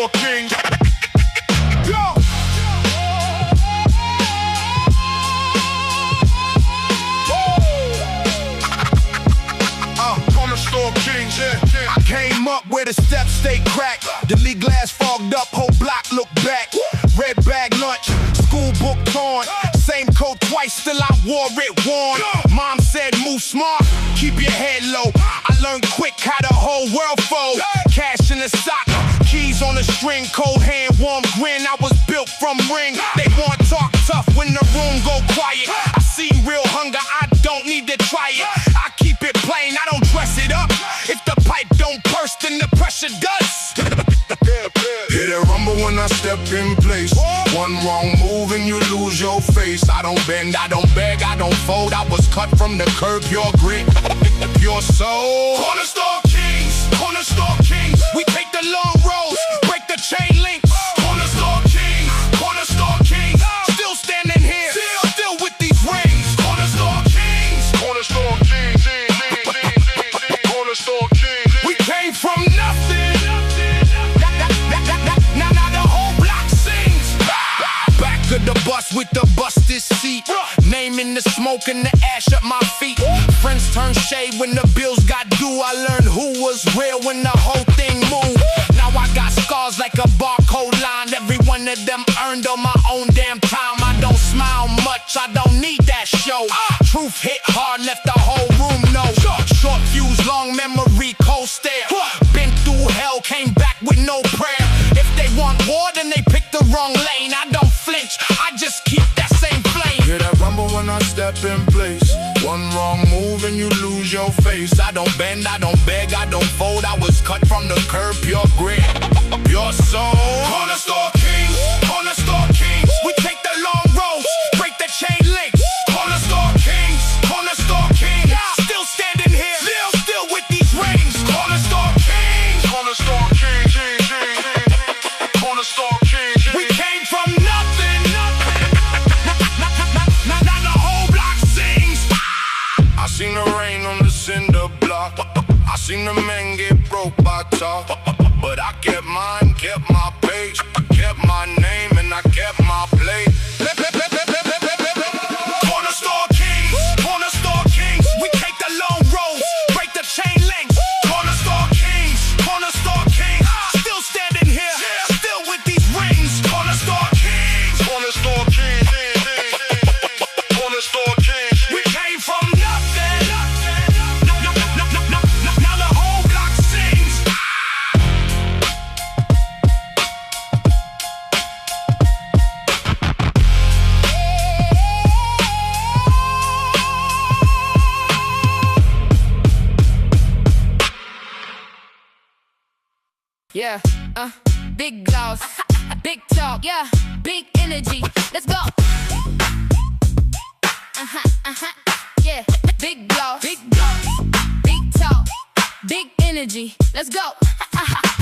Cornerstone King. Yo! Cornerstone Kings, yeah. I came up where the steps stay cracked. The lead glass fogged up, whole block look back. Red bag lunch, school book torn. Same coat twice, still I wore it worn. Mom said move smart, keep your head low. I learned quick how the whole world fold. Cash in the sock, keys on the string. Cold hand, warm grin, I was built from ring. They want talk tough when the room go quiet. I see real hunger, I don't need to try it. I keep it plain, I don't dress it up. If the pipe don't burst, then the pressure does. Hear that rumble when I step in place. One wrong move and you lose your face. I don't bend, I don't beg, I don't fold. I was cut from the curb, pure grit, pure soul. Cornerstone Kings, Cornerstone Kings. We take the long roads, break the chain links. Cornerstone Kings, Cornerstone Kings. Still standing here, still with these rings. Cornerstone Kings, Cornerstone Kings. Cornerstone Kings. We came from nothing. The bus with the busted seat, naming the smoke and the ash at my feet. Friends turned shade when the bills got due. I learned who was real when the whole thing moved. Now I got scars like a barcode line. Every one of them earned on my own damn time. I don't smile much, I don't need that show. Truth hit hard, left the whole room know. Short fuse, long memory, cold stare. Been through hell, came back with no prayer. If they want war, then they pick the wrong lane. I don't flinch, I just keep that same flame. Hear that rumble when I step in place. One wrong move and you lose your face. I don't bend, I don't beg, I don't fold. I was cut from the curb, pure grit, pure soul. Cornerstone Kings, Cornerstone Kings. We take the long roads, break the chain links. Cornerstone Kings, Cornerstone Kings. Still standing here, still with these rings. Cornerstone Kings, Cornerstone Kings. Cornerstone Kings. We came from nothing. Now the whole block sings. I seen the rain on the cinder block. I seen the men get broke by talk. But I kept mine, kept my page, kept my name, and I kept my plate. Cornerstone Kings, Cornerstone Kings. We take the long roads, break the chain links. Cornerstone Kings, Cornerstone Kings. Still standing here, still with these rings. Cornerstone Kings, Cornerstone Kings. Cornerstone Kings. We came from nothing. Now the whole block sings. Yeah, big gloss, big talk, yeah, big energy. Let's go. Yeah, big gloss, big talk, big energy. Let's go.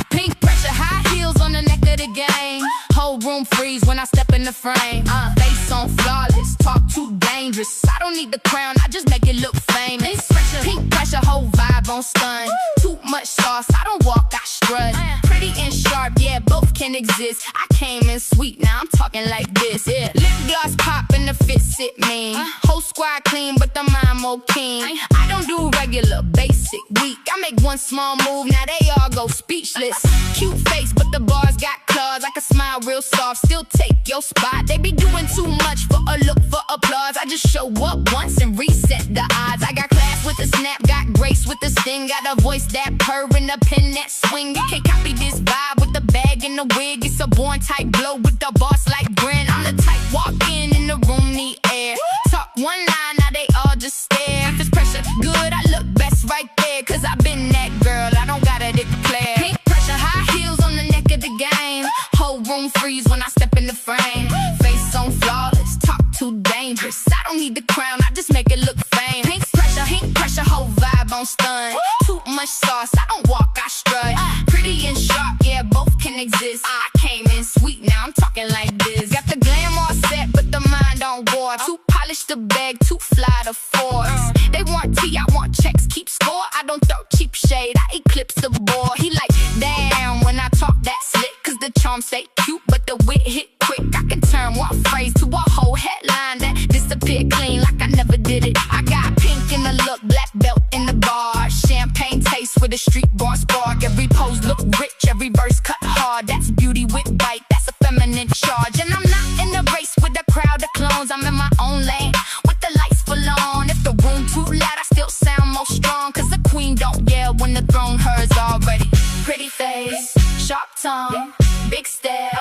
Pink pressure, high heels on the neck of the game. Whole room freeze when I step in the frame. Face on flawless, talk too dangerous. I don't need the crown, I just make it look famous. Pink pressure, whole vibe on stun. Too much sauce, I don't walk, I strut. Pretty and sharp, yeah, both can exist. I came in sweet, now I'm talking like this. Yeah, lip gloss pop and the fit sit mean. Whole squad clean, but the mind more keen. I don't do regular, basic, weak. I make one small move, now they all go speechless. Cute face, but the bars got claws. I can smile real soft, still take your spot. They be doing too much for a look, for applause. I just show up once and reset the odds. I got class with the snap, got grace with the sting. Got a voice that purr and a pen that swing. You can't copy this vibe with the bag and the wig. It's a born type glow with the boss like grin. I'm the type walk in the room need air. Talk one line, now they all just stare. If it's pressure good, I look best right there. Cause I been that girl, I don't gotta declare. Pink pressure, high heels on the neck of the game. Whole room freeze when I step in the frame. Face on flawless, talk too dangerous. I don't need the crown, I just make it look famous. Pink pressure, whole vibe on stun. Too much sauce, I don't walk, I strut. Pretty and sharp, yeah, both can exist. I came in sweet, now I'm talking like this. Got the glam all set, but the mind on war. Too polish the bag, too fly to force. They want tea, I want checks, keep score. I don't throw cheap shade, I eclipse the board. He like, damn, when I talk that slick, cause the charm stay cute, but the wit hit quick. I can turn one phrase to a whole headline that disappear clean like I never did it. I got pink in the look, black belt in the bar, champagne taste with a street bar spark. Every pose look rich, every verse cut hard. That's beauty with bite, that's a feminine charge. And I'm not in a race with a crowd of clones, I'm in my own lane with the lights full on. If the room too loud, I still sound more strong, cause the queen don't yell when the throne hers already. Pretty face, sharp tongue, big step,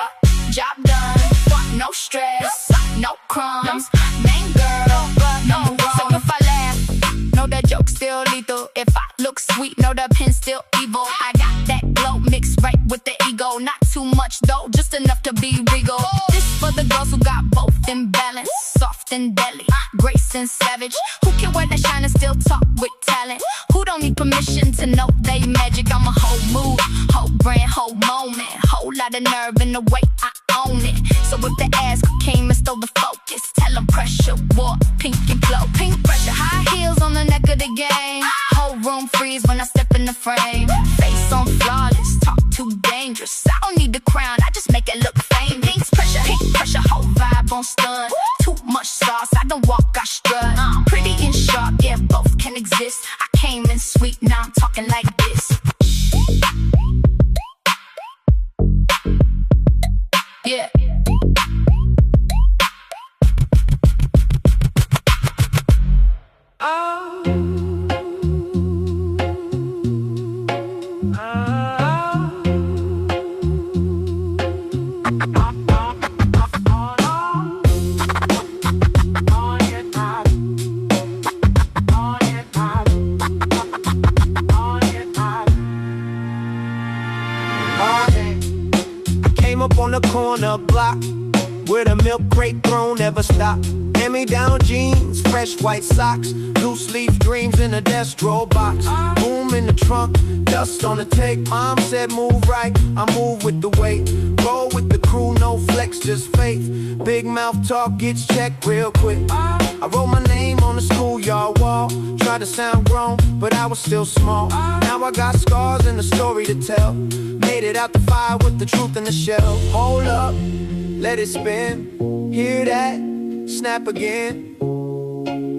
job done, no stress, no crumbs, main girl, no wrong. So if I laugh, know that joke still lethal. If I look sweet, know the pen still evil. I got that glow mixed right with the ego. Not too much though, just enough to be regal. This for the girls who got both in balance, soft and deli, grace and savage. Who can wear that shine and still talk with talent? Who don't need permission to know they magic? I'm a whole mood, whole brand, whole moment. Whole lot of nerve in the way I own it. So if the ass came and stole the focus, tell them pressure, war, pink and glow. Pink pressure, high heels on the neck of the game. Whole room freeze when I step in the frame. Face on flawless, talk too dangerous. I don't need the crown, I just make it look famous. Pink pressure, whole vibe on stun. Too much sauce, I don't walk, I strut. Pretty and sharp, yeah, both can exist. I came in sweet, now I'm talking like this. Yeah. Up on the corner block where the milk crate throne never stopped. Hand-me-down jeans, fresh white socks, loose leaf dreams in a desk drawer box. Boom in the trunk, dust on the tape. Mom said move right, I move with the weight. Roll with the crew, no flex, just faith. Big mouth talk gets checked real quick. I wrote my name on the schoolyard wall. Tried to sound grown, but I was still small. Now I got scars and a story to tell. Made it out the fire with the truth in the shell. Hold up, let it spin. Hear that? Snap again.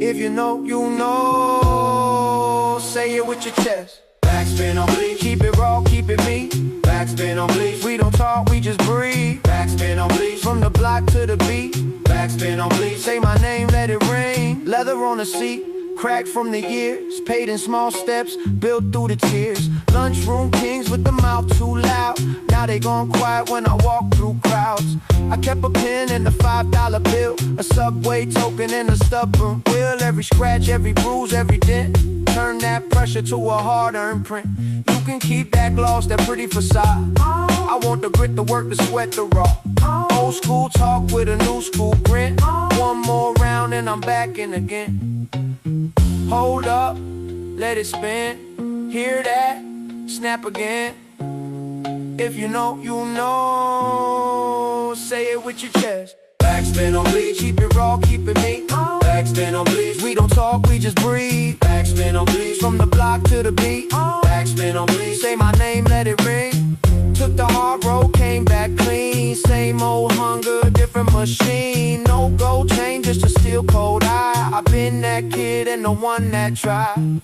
If you know, you know. Say it with your chest. Backspin on bleach. Keep it raw, keep it me. Backspin on bleach. We don't talk, we just breathe. Backspin on bleach. From the block to the beat. Backspin on bleach. Say my name, let it ring. Leather on the seat. Cracked from the years, paid in small steps, built through the tears. Lunchroom kings with the mouth too loud. Now they gone quiet when I walk through crowds. I kept a pen in the $5 bill, a subway token in a stubborn wheel. Every scratch, every bruise, every dent, turn that pressure to a hard-earned print. You can keep that gloss, that pretty facade. I want the grit, the work, the sweat, the raw. Old school talk with a new school grin. One more round and I'm back in again. Hold up, let it spin. Hear that? Snap again. If you know, you know. Say it with your chest. Backspin on bleach. Keep it raw, keep it me. Backspin on bleach. We don't talk, we just breathe. Backspin on bleach. From the block to the beat. Backspin on bleach. Say my name, let it ring. Took the hard road, came back clean. Same old hunger, different machine. No gold chain, just a steel cold eye. I've been that kid and the one that tried.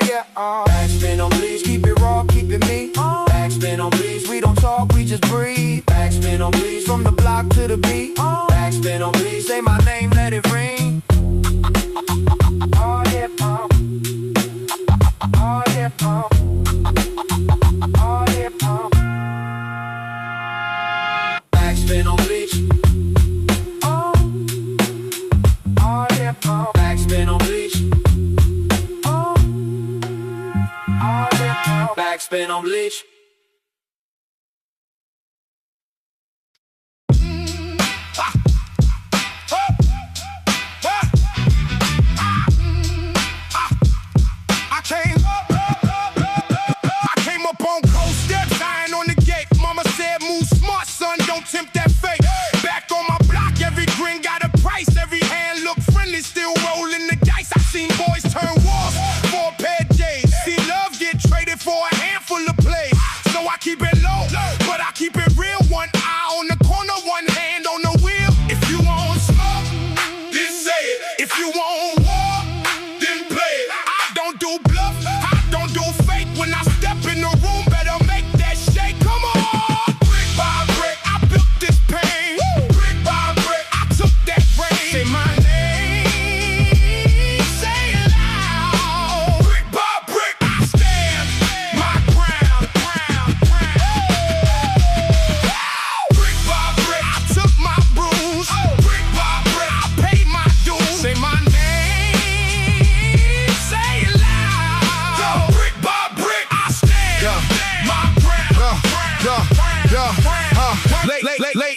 Yeah. Backspin on bleach, keep it raw, keep it me. Backspin on bleach, we don't talk, we just breathe. Backspin on bleach, from the block to the beat. Backspin on bleach, say my name, let it ring. Hiphop. Hiphop. Hiphop. Backspin on bleach. Hiphop. Backspin on bleach. Backspin on bleach. I came up on cold steps, iron on the gate. Mama said move smart, son, don't tempt that fate. Back on my block, every grin got a price.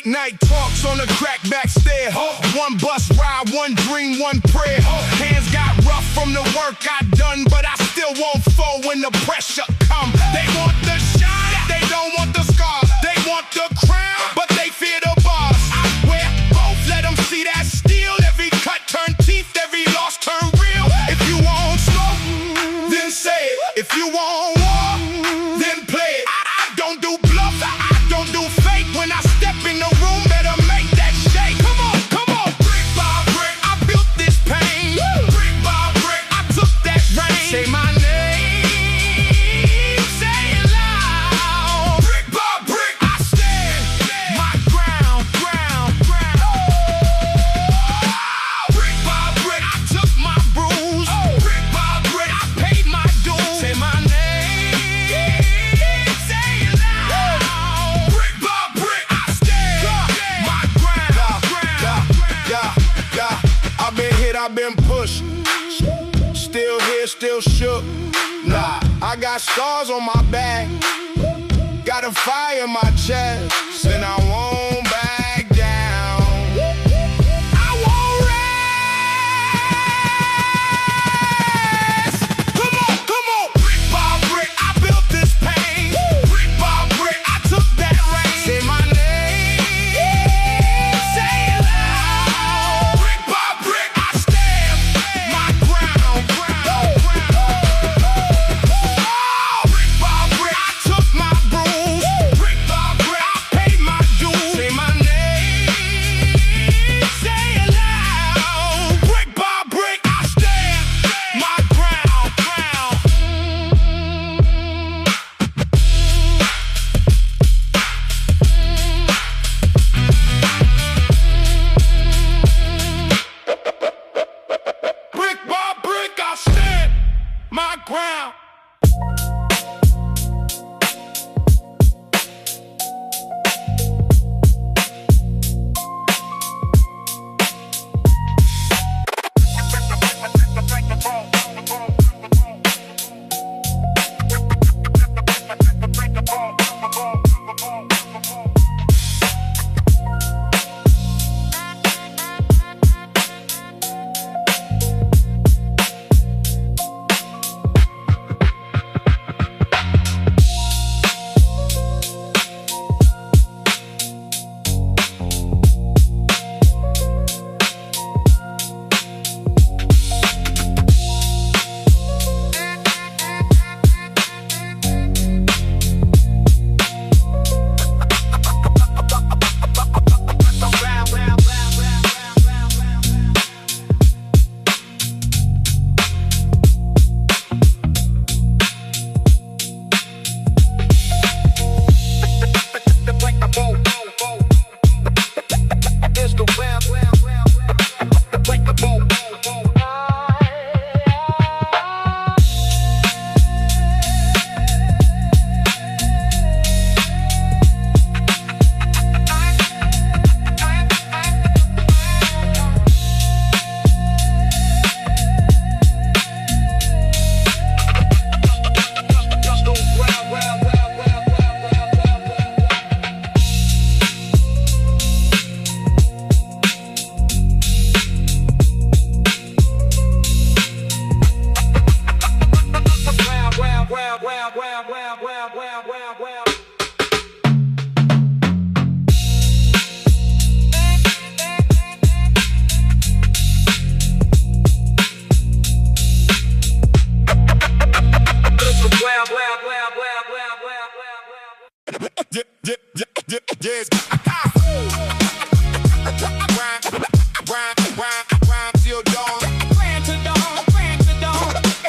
Late night talks on the crackback stair. One bus ride, one dream, one prayer. Hands got rough from the work I done, but I still won't fall when the pressure come. They want the shine, they don't want the scars. They want the crown, but they fear the bars. I wear both, let them see that steel. Every cut turn teeth, every loss turn real. If you want smoke, then say it. If you want war, then play it. I don't do bluff, I don't do fake. When I step in the room, better make that shake. Come on, come on. Brick by brick, I built this pain. Brick by brick, I took that rain. Say my name, say it loud. Brick by brick, I stand my ground, ground, ground. Brick by brick, I took my bruise. Brick by brick, I paid my dues. Say my name, say it loud. Brick by brick, I stand my ground, ground, ground. I've been hit, I've been pushed. Still here, still shook. Nah, I got scars on my back. Got a fire in my chest, and I won't back down. I won't rest. Come on, come on. Brick by brick, I built this pain. Brick by brick, I took that rain. Say my name, say it loud. Brick by brick, I stand my ground, ground, ground. Brick by brick, I took my bruise. Brick by brick, I paid my dues. Say my name, say it loud. Brick by brick, I stand my ground, ground. Brick by brick, I stand my ground.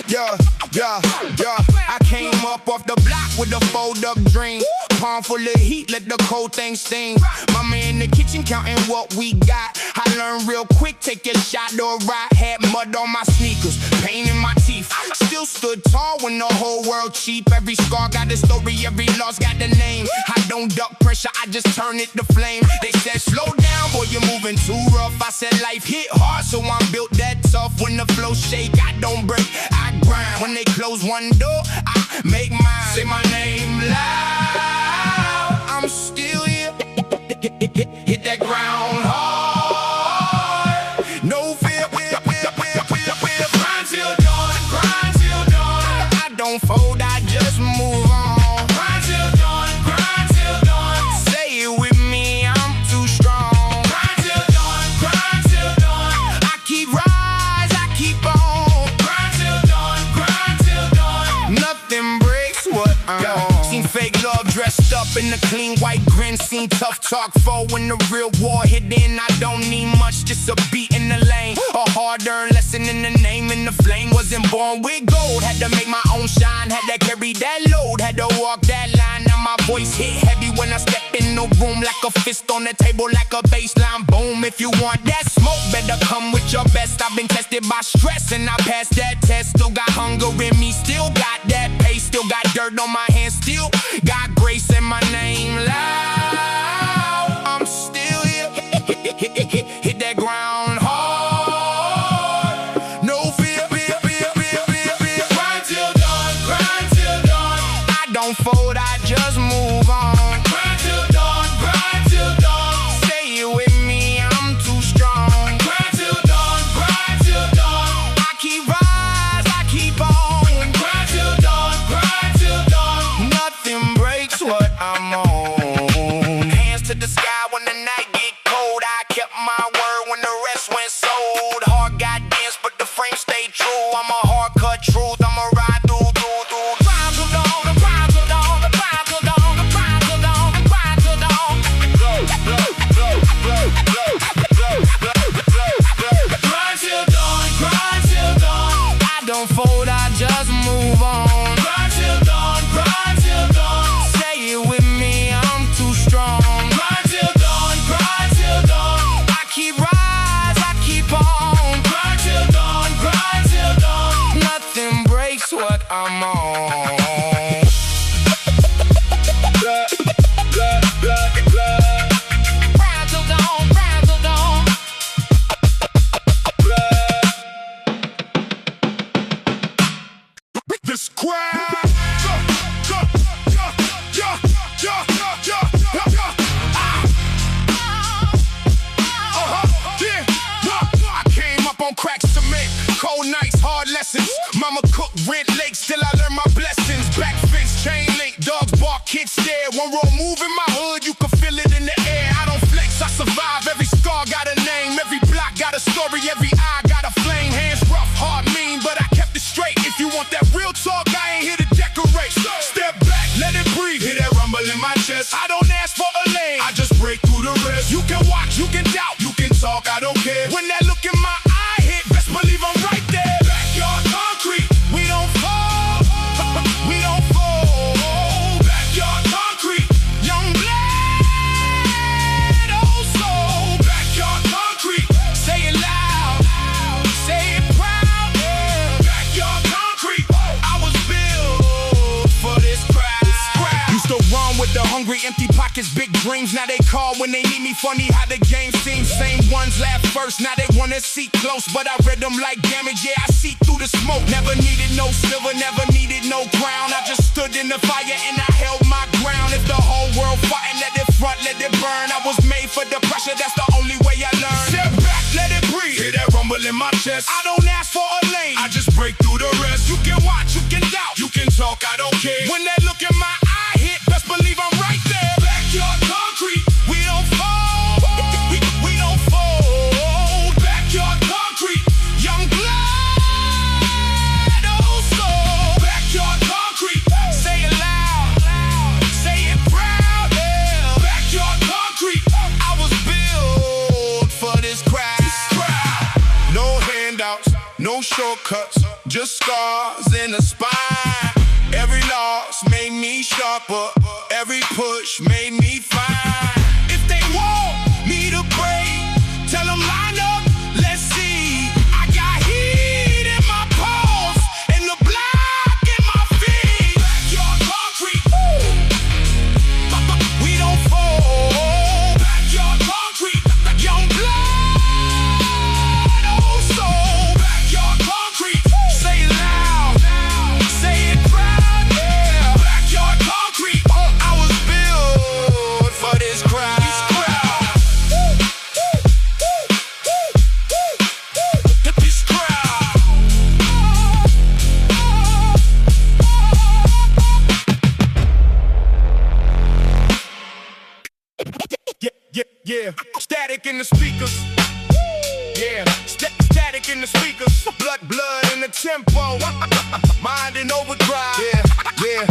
Yes. Till dawn. Yeah. I came up off the block with a fold-up dream. Palm full of heat, let the cold thing sting. Mama in the kitchen counting what we got. I learned real quick, take a shot or a ride. Had mud on my sneakers, pain in my teeth. Still stood tall when the whole world cheap. Every scar got a story, every loss got a name. I don't duck pressure, I just turn it to flame. They said slow down, boy, you're moving too rough. I said life hit hard, so I'm built that tough. When the flow shake, I don't break, I grind. When they close one door, I make mine. Say my name loud, I'm still here. that ground hard. No fear, grind till dawn, grind till dawn. I don't fold, I just move on. Grind till dawn, grind till dawn. Say it with me, I'm too strong. Grind till dawn, grind till dawn. I keep rise, I keep on. Grind till dawn, nothing breaks what I'm on. Seen fake love dressed up in a clean white grin. Seen tough talk for when the real war hit in. I don't need much, just a beat in the lane. A hard-earned lesson in the name, and the flame wasn't born with gold. Had to make my own shine, had to carry that load, had to walk that line. Now my voice hit heavy when I step in the room, like a fist on the table, like a baseline boom. If you want that smoke, better come with your best. I've been tested by stress, and I passed that test. Still got hunger in me, still got that pace, still got dirt on my hands, still got grace in my name loud. I'm still here, hit that ground hard. No fear, grind till dawn, grind till dawn. I don't fold, I just move on. Grind till dawn, grind till dawn. Say it with me, I'm too strong. Grind till dawn, grind till dawn. I keep rise, I keep on. Grind till dawn, nothing breaks what I'm on. Hands to the sky when the night get cold. I kept my word when the rest went sold. Hard got dense, but the frame stayed true. I'm a hard cut truth, I'ma ride through. Grind till dawn, grind till dawn, grind till dawn, grind till dawn, grind till dawn. Grind till dawn, grind till dawn. I don't fold, I just move on. Grind till dawn, grind till dawn. Say it with me, I'm too strong. Grind till dawn, grind till dawn. I keep rise, I keep on. Grind till dawn, nothing breaks what I'm on. Grind till dawn, grind till dawn. This crowd. I came up on crack cement, cold nights, hard lessons. Mama cooked rent late, still I learned my blessings. Back fence, chain link, dogs bark, kids stare. One roll move in my hood, you can feel it in the air. I don't flex, I survive. Every scar got a name, every block got a story, every eye got a flame. Hands rough, heart mean, but I kept it straight. If you want that real talk, I ain't here to decorate. Step back, let it breathe, hear that rumble in my chest. I don't ask for a lane, I just break through the rest. You can watch, you can doubt, you can talk, I don't care. When that look in my eye hit, best believe I'm right there. Backyard concrete, we don't fall, we don't fall. Backyard concrete, young blood, old soul. Backyard concrete, say it loud, say it proud. Backyard concrete, I was built for this crowd. Used to run with the hungry, empty pockets, big dreams. Now they call when they need me. Funny how the game seems. Same ones laugh first, now they wanna see close. But I read them like damage, yeah, I see through the smoke. Never needed no silver, never needed no crown. I just stood in the fire and I held my ground. If the whole world fighting, let it front, let it burn. I was made for the pressure, that's the only way I learned. Step back, let it breathe, hear that rumble in my chest. I don't ask for a lane, I just break through the rest. You can watch, you can doubt, you can talk, I don't care. When that look in my eye hit, best believe I'm right there. Backyard concrete, we don't fall, we don't fold. Backyard concrete, young blood, old soul. Backyard concrete, say it loud, say it proud, yeah. Backyard concrete, I was built for this crowd. No handouts, no shortcuts, just scars in the spine. Every loss made me sharper, every push made me fine. If they want me to break, tell them line up, let's see. I got heat in my pulse and the block in my feet. Backyard concrete, we don't fold. Backyard concrete, young blood, old soul. Backyard concrete, say it loud, say it proud, yeah. Backyard concrete, I was built for static in the speakers. Yeah, static in the speakers. Blood in the tempo. Mind in overdrive. Yeah.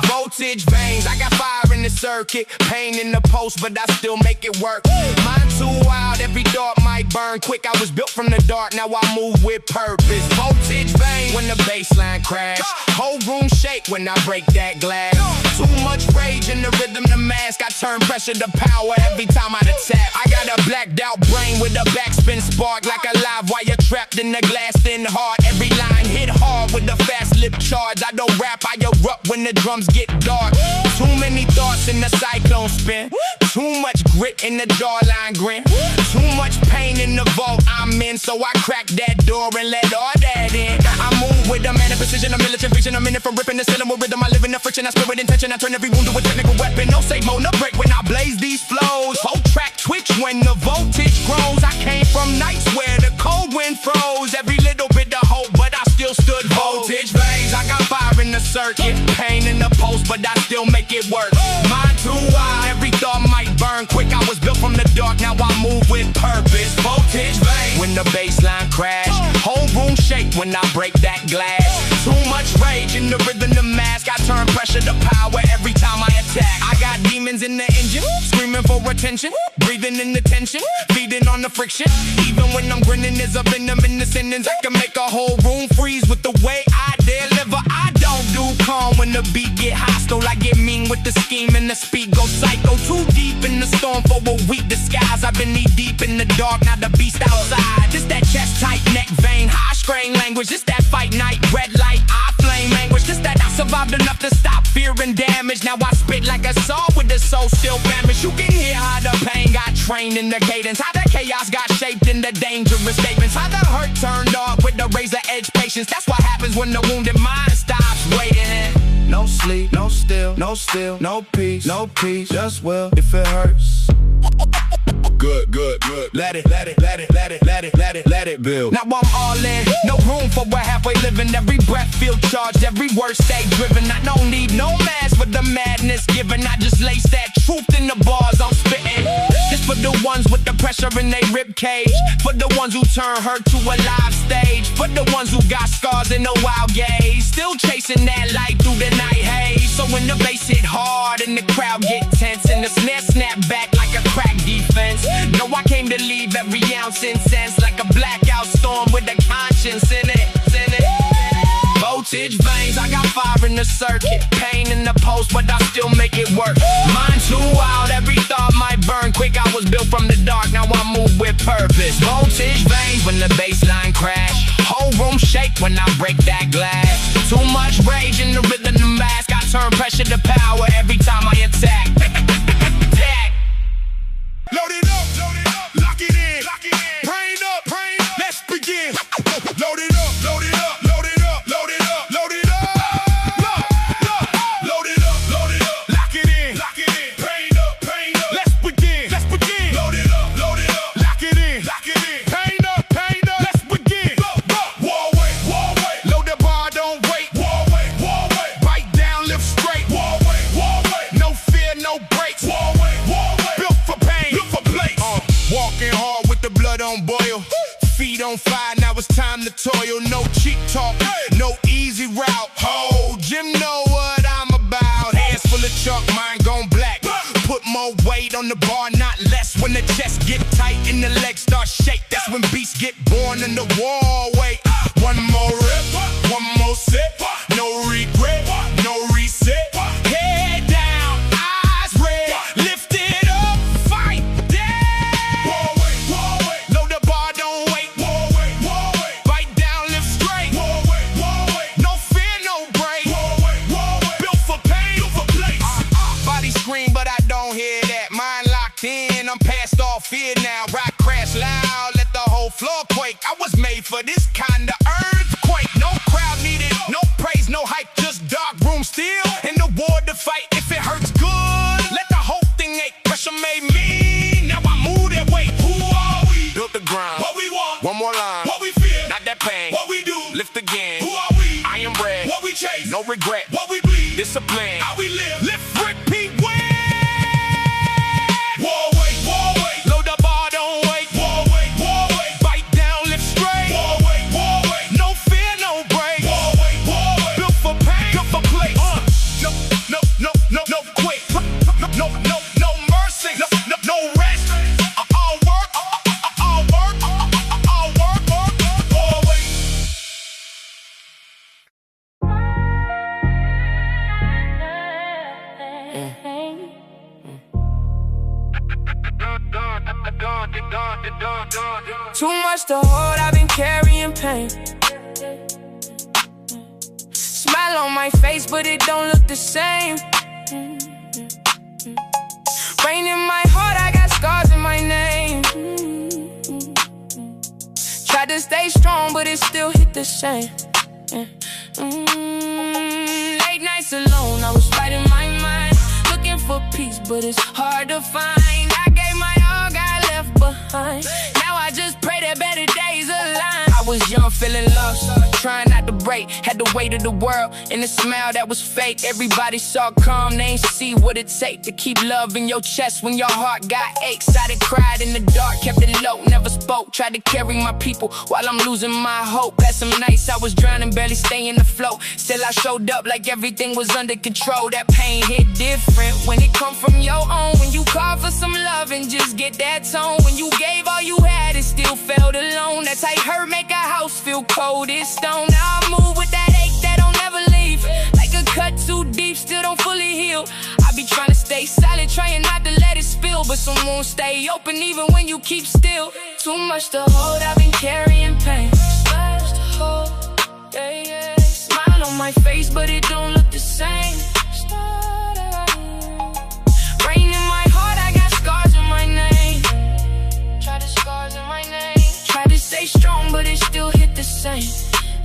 Voltage veins, I got fire in the circuit. Pain in the post, but I still make it work. Mind too wild, every dart might burn quick. I was built from the dark, now I move with purpose. Voltage veins when the baseline crash. Whole room shake when I break that glass. Too much rage in the rhythm, the mask. I turn pressure to power every time I attack. I got a blacked out brain with a backspin spark, like a live wire trapped in the glass thin heart. Every line hit hard with a fast lip charge. I don't rap, I erupt when the drums get dark. Too many thoughts in the cyclone spin. Too much grit in the jawline grin. Too much pain in the vault I'm in, so I crack that door and let all that in. I move with a man of precision, a militant vision. I'm in it for ripping the cylinder rhythm. I live in the friction, I spirit intention. I turn every wound to a technical weapon. No safe mode, no break when I blaze these flows. Whole track twitch when the voltage grows. I came from nights where the cold wind froze. Every little bit of hope, but I still stood. Voltage veins, I got fire in the circuit. Pain in the post, but I still make it work. Mind too wild, every thought might burn quick. I was built from the dark, now I move with purpose. Voltage veins when the baseline crash. Whole room shake when I break that glass. Too much rage in the rhythm, the mask. I turn pressure to power every time I attack. I got demons in the engine, screaming for attention. Breathing in the tension, feeding on the friction. Even when I'm grinning, there's a venom in the sentence. I can make a whole room freeze with the way I deliver. I don't do calm when the beat get hostile. I get mean with the scheme and the speed go psycho. Too deep in the storm for a weak disguise. I've been knee deep in the dark, now the beast outside. This that chest tight, neck vein, high strain language. This that fight night, red light, eye flame language. This that I survived enough to stop fear and damage. Now I spit like a saw with the soul still famished. You can hear how the pain got trained in the cadence. How the chaos got shaped in the dangerous statements. How the hurt turned off with the razor edge patience. That's what happens when the wounded mind stops waiting. No sleep, no still, no still, no peace, just will if it hurts. Good. Let it build. Now I'm all in, no room for a halfway living. Every breath feel charged, every word stay driven. I don't need no mask for the madness given. I just lace that truth in the bars I'm spitting. This for the ones with the pressure in their rib cage. For the ones who turn hurt to a live stage. For the ones who got scars in a wild gaze. Still chasing that light through the night haze. So when the bass hit hard and the crowd get tense and the snare snap back like a crack defense. No, I came to leave every ounce incense like a blackout storm with a conscience in it. Voltage veins, I got fire in the circuit. Pain in the post, but I still make it work. Mind too wild, every thought might burn quick. I was built from the dark, now I move with purpose. Voltage veins when the baseline crash. Whole room shake when I break that glass. Too much rage in the rhythm, the mask. I turn pressure to power every time I attack. Load it up, lock it in, brain up, let's begin. Load it up, load it up, load it up, load it up, load it up. Load it up, lock it in, brain up, let's begin. Load it up, lock it in, pain up, let's begin. War wait, load the bar, don't wait. War wait, bite down, lift straight. War wait, no fear, no breaks. War wait, built for pain. Walking hard with the blood on boil. Feet on fire, now it's time to toil. No cheap talk, no easy route. Oh, Jim know what I'm about. Hands full of chalk, mind gone black. Put more weight on the bar, not less. When the chest get tight and the legs start shake, that's when beasts get born in the war. Wait, one more rip, one more sip. No regret, no reset. Head down, eyes red. Lift it up, fight down. War wait, load the bar, don't wait. War wait, bite down, lift straight. War wait, no fear, no break. War wait, built for pain, built for place. Body scream, but I don't hear that. Mind locked in, I'm past all fear now. Rock crash loud, let the whole floor quake. I was made for this kind of earthquake. No crowd needed, no praise, no hype, just dark room still. In the war to fight, if it hurts good, let the whole thing ache. Pressure made me, now I move that weight. Who are we? Built the ground. What we want? One more line. What we fear? Not that pain. What we do? Lift again. Who are we? I am bred. What we chase? No regret. What we bleed? Discipline. How we live? Lift, repeat, win. War wait, Load much to hold, I've been carrying pain. Smile on my face, but it don't look the same. Rain in my heart, I got scars in my name. Tried to stay strong, but it still hit the same. Late nights alone, I was fighting my mind, looking for peace, but it's hard to find. I gave my all, got left behind. Now I just pray that better days align. I was young, feeling lost, trying not to break. Had the weight of the world and a smile that was fake. Everybody saw calm, they ain't see what it take to keep love in your chest when your heart got aches. I done cried in the dark, kept it low, never spoke. Tried to carry my people while I'm losing my hope. Had some nights I was drowning, barely staying afloat. Still I showed up like everything was under control. That pain hit different when it come from your own. When you call for some love and just get that tone. When you gave all you had, it still felt alone. That tight hurt make a house feel cold as stone. Now I move with that ache that don't never leave, like a cut too deep, still don't fully heal. I be trying to stay solid, trying not to let it spill, but some won't stay open even when you keep still. Too much to hold, I've been carrying pain. Much to hold, yeah, yeah. Smile on my face, but it don't look the same. Rain in my heart, I got scars in my name. Try the scars in my name. Try to stay strong, but it still hit the same.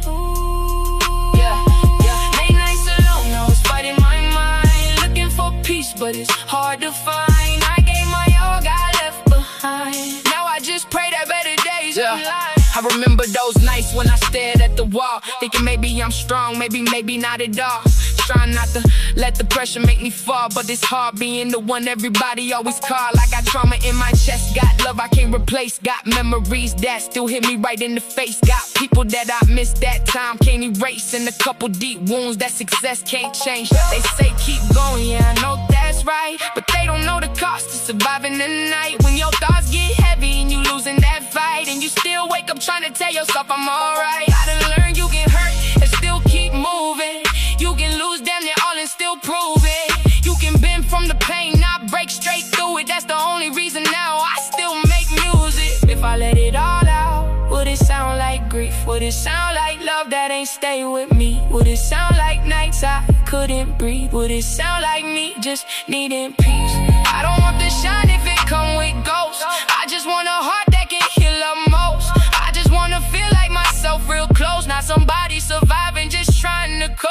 Ooh, yeah, yeah. Late nights alone, I was fighting my mind, looking for peace, but it's hard to find. I gave my all, got left behind. Now I just pray that better days align. I remember those nights when I stared at the wall, thinking maybe I'm strong, maybe not at all. Trying not to let the pressure make me fall, but it's hard being the one everybody always call. I got trauma in my chest, got love I can't replace, got memories that still hit me right in the face. Got people that I missed that time can't erase, and a couple deep wounds that success can't change. They say keep going, yeah, I know that's right, but they don't know the cost of surviving the night. When your thoughts get heavy and you losing that fight, and you still wake up trying to tell yourself I'm alright. I done learned you can hurt and still keep moving. You can lose damn near all and still prove it. You can bend from the pain, not break straight through it. That's the only reason now I still make music. If I let it all out, would it sound like grief? Would it sound like love that ain't stay with me? Would it sound like nights I couldn't breathe? Would it sound like me just needing peace? I don't want the shine if it come with ghosts. I just want a heart that can heal up most. I just wanna feel like myself real close, not somebody surviving, just trying to cope.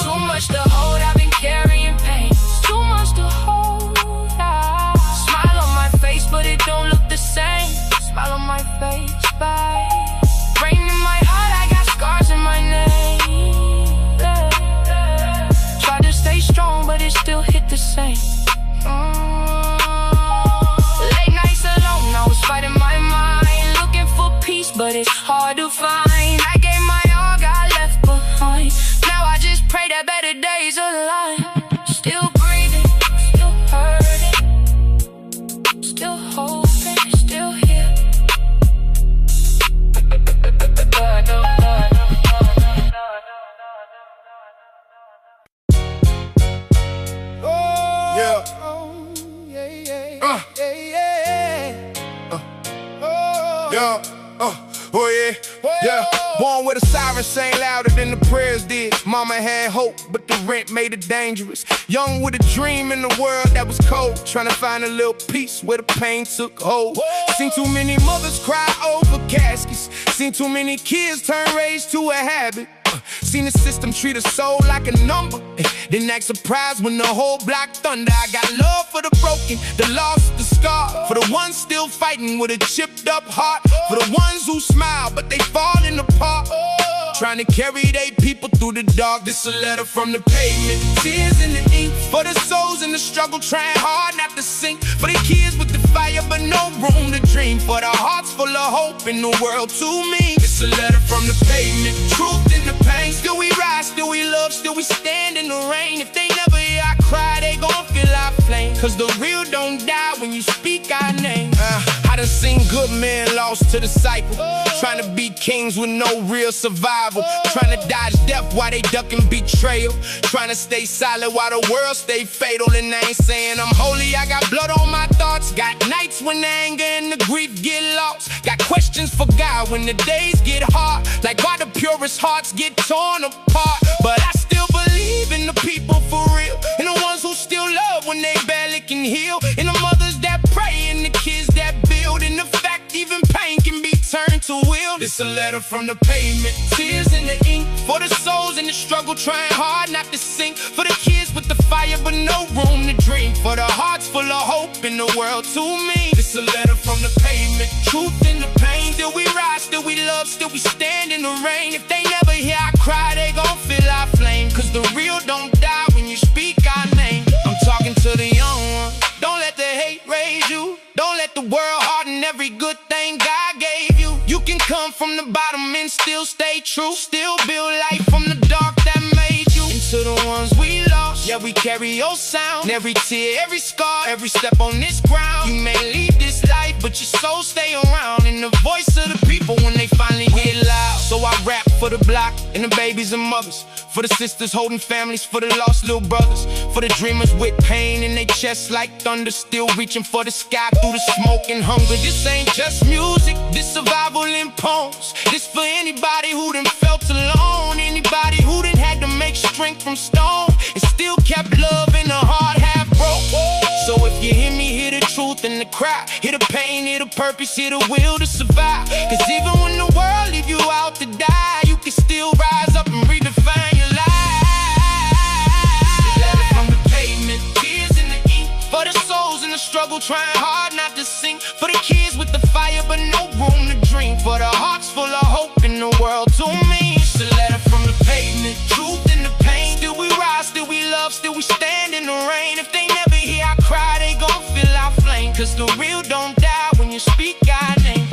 Too much to hold, I've been carrying pain. Too much to hold, smile on my face, but it don't look the same. Smile on my face, bye. Rain in my heart, I got scars in my name. Try to stay strong, but it still hit the same. Late nights alone, I was fighting my mind, looking for peace, but it's hard to find. I gave my all, got left behind. Now I just pray that better days align. Still breathing, still hurting, still hoping, still here. Yeah. Oh yeah, yeah. Born with a siren sang louder than the prayers did. Mama had hope, but the rent made it dangerous. Young with a dream in a world that was cold, trying to find a little peace where the pain took hold. Seen too many mothers cry over caskets. Seen too many kids turn rage to a habit. Seen the system treat a soul like a number, then act surprised when the whole block thunder. I got love for the broken, the lost, the scarred, for the ones still fighting with a chipped up heart, for the ones who smile but they falling apart, trying to carry they people through the dark. This a letter from the pavement, tears in the ink, for the souls in the struggle trying hard not to sink, for the kids with the fire but no room to dream, for the hearts full of hope in the world too mean. This a letter from the pavement, truth in the pain. Still we rise, still we love, still we stand in the rain. If they never hear I cry, they gon' feel our flame. Cause the real don't die when you speak our name. I done seen good men lost to disciple, trying to be kings with no real survival, trying to dodge death while they ducking betrayal, trying to stay silent while the world stay fatal. And I ain't saying I'm holy, I got blood on my thoughts. Got nights when the anger and the grief get lost. Got questions for God when the days get hard, like why the purest hearts get torn apart. But I still believe in the people for real, and the ones who still love when they barely can heal, and the mothers that pray and the kids that build, and the fact even pain can be turned to will. This a letter from the pavement, tears in the ink, for the souls in the struggle trying hard not to sink, for the kids with the fire but no room to dream, for the hearts full of hope in the world too mean. This a letter from the pavement, truth in the pain. Still we rise, still we love, still we stand in the rain. If they never hear I cry, they gon' feel our flame. Cause the real don't die when you speak our name. I'm talking to the young ones, don't let the hate raise you. Don't let the world harden every good thing God gave you. You can come from the bottom and still stay true, still build life from the dark that made you. And to the ones we lost, yeah, we carry your sound. Every tear, every scar, every step on this ground. You may leave this life, but your soul stay around. And the voice of the people when they finally get loud. So I rap for the block and the babies and mothers, for the sisters holding families, for the lost little brothers, for the dreamers with pain in their chests like thunder, still reaching for the sky through the smoke and hunger. This ain't just music, this survival in poems. This for anybody who done felt alone, anybody who done had to make strength from stone, and still kept love in a heart half broke. So if you hear me, hear the truth in the cry, hear the pain, hear the purpose, hear the will to survive. Cause even when the world leave you out to die, you can still rise up and redefine your life. Letter from the pavement, tears in the ink, for the souls in the struggle trying hard not to sink, for the kids with the fire but no room to dream, for the hearts full of hope in the world too mean. It's a letter from the pavement, truth in the pain. Still we rise, still we love, still we stand in the rain. If they never hear I cry, they gon' feel our flame. Cause the real don't die when you speak our name.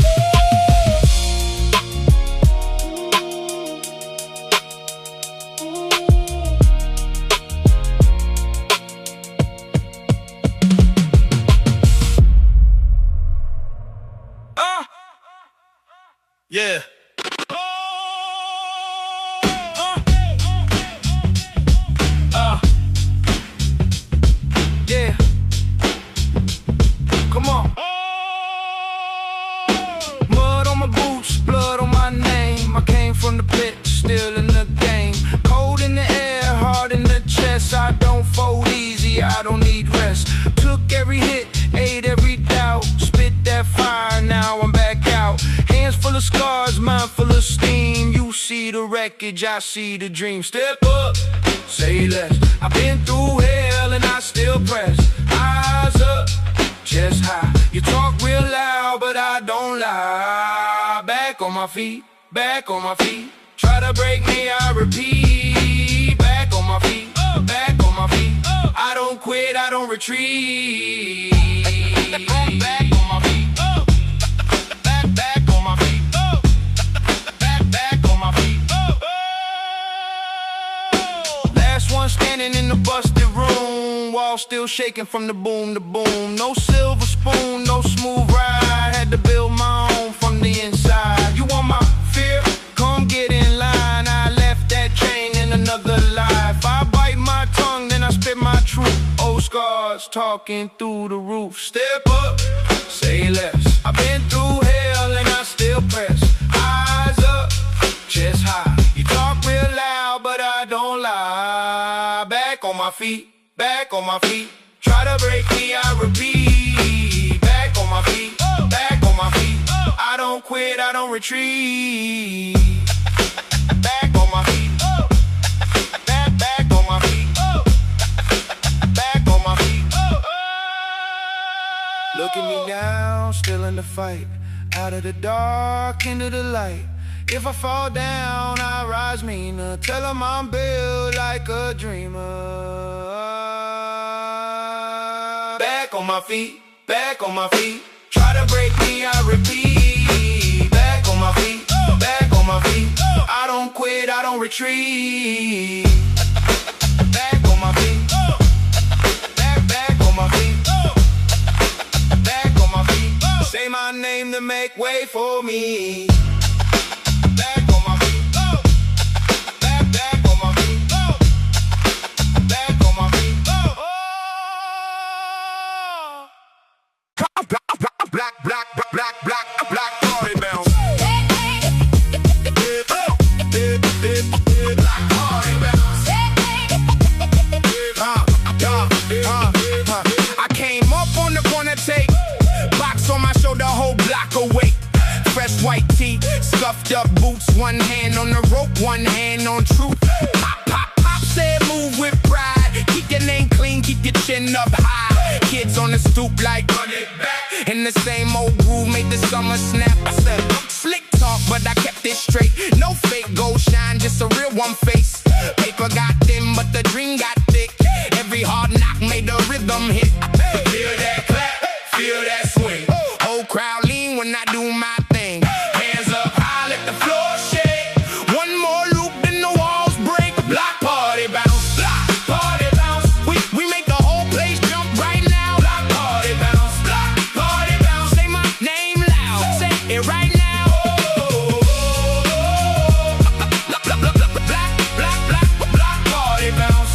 Yeah. Yeah. Come on. Mud on my boots, blood on my name. I came from the pit, still in the game. Cold in the air, hard in the chest. I don't fold easy, I don't need rest. Took every hit, ate every doubt. Spit that fire, now I'm back out. Hands full of scars, mind full of steam. You see the wreckage, I see the dream. Step up, say less. I've been through hell and I still press. Eyes up, chest high. You talk real loud, but I don't lie. Back on my feet, back on my feet. Try to break me, I repeat. Back on my feet, back on my feet. I don't quit, I don't retreat. Back on my feet. Back on my feet. Back on my feet. Last one standing in the busted room, wall still shaking from the boom to boom. No silver spoon, no smooth ride. Had to build my own from the inside. You want my fear? Come get in line. I left that chain in another life. I bite my tongue, then I spit my truth. Old scars talking through the roof. Step up, say less. I've been through hell and I still press. Eyes up, chest high. You talk real loud, but I don't lie. Back on my feet, back on my feet. Try to break me, I repeat. Back on my feet, back on my feet. I don't quit, I don't retreat. Back on my feet. Back on my feet. Back on my feet. Look at me now, still in the fight. Out of the dark into the light. If I fall down, I rise meaner. Tell 'em I'm built like a dreamer. Back on my feet, back on my feet. Try to break me, I repeat. Back on my feet, back on my feet. retreat. Back on my feet. Back on my feet. Back on my feet. Say my name to make way for me. Back on my feet. Back on my feet. Back on my feet. Black party bounce. I came up on the corner tape, box on my shoulder, whole block away. Fresh white tee, scuffed up boots, one hand on the rope, one hand on truth. Pop, pop, pop, said move with pride. Keep your name clean, keep your chin up high. Kids on the stoop like run it back. In the same old groove, made the summer snap. I said slick talk, but I kept it straight. No fake gold shine, just a real one face. Paper got thin, but the dream got thick. Every hard knock made the rhythm hit. Feel that clap, feel that swing. Whole crowd lean when I do my thing. Hands up high, let the floor shake. One more loop, then the walls break. Block party bounce, block party bounce. We make the whole place jump right now. Block party bounce, block party bounce. Say my name loud, say it right now. Block party bounce.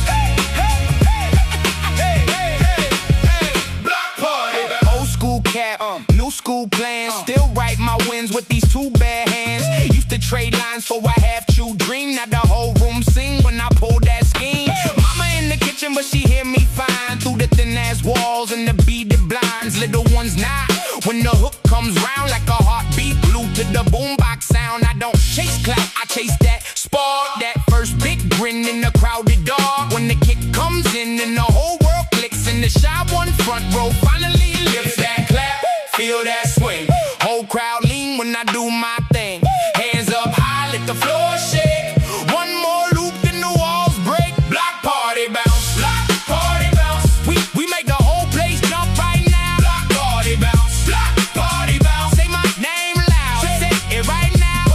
Block party bounce. Old school cat, new school plans. Still write my wins with these two bare hands. Used to trade lines for I have true dream. Now the whole room sing when I pull that scheme. Mama in the kitchen, but she hear me fine. Through the thin ass walls and the beaded blinds. Little ones not. When the hook comes round like a heartbeat, glued to the boombox sound. I don't chase clout, I chase that spark. That first big grin in the crowded dark. When the kick comes in and the whole world clicks. In the shy one front row finally lifts that clap. Feel that swing. Whole crowd lean when I do my thing. Hands up high, let the floor shake. One more loop, then the walls break. Block party bounce, block party bounce. We make the whole place jump right now. Block party bounce, block party bounce. Say my name loud, say it right now.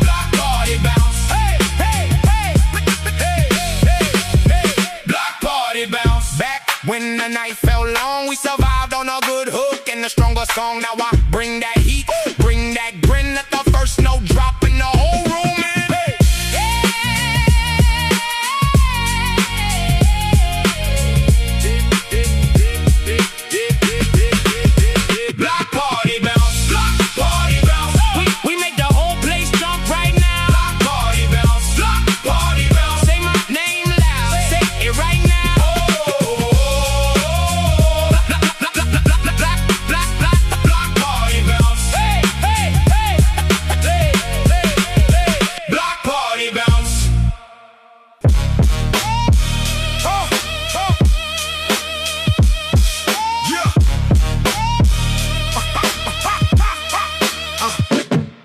Block party bounce. Hey, hey, hey, hey, hey, hey. Block party bounce. Back when the night felt long, we survived on a good hook and a stronger song. Now I bring that heat, bring that grin. Let the first note drop in the whole room in. Block party bounce, block party bounce. We make the whole place jump right now. Block party bounce, block party bounce. Say my name loud, say it right now. Block party bounce. Hey, hey, hey, hey, hey, hey. Block party bounce. Yeah.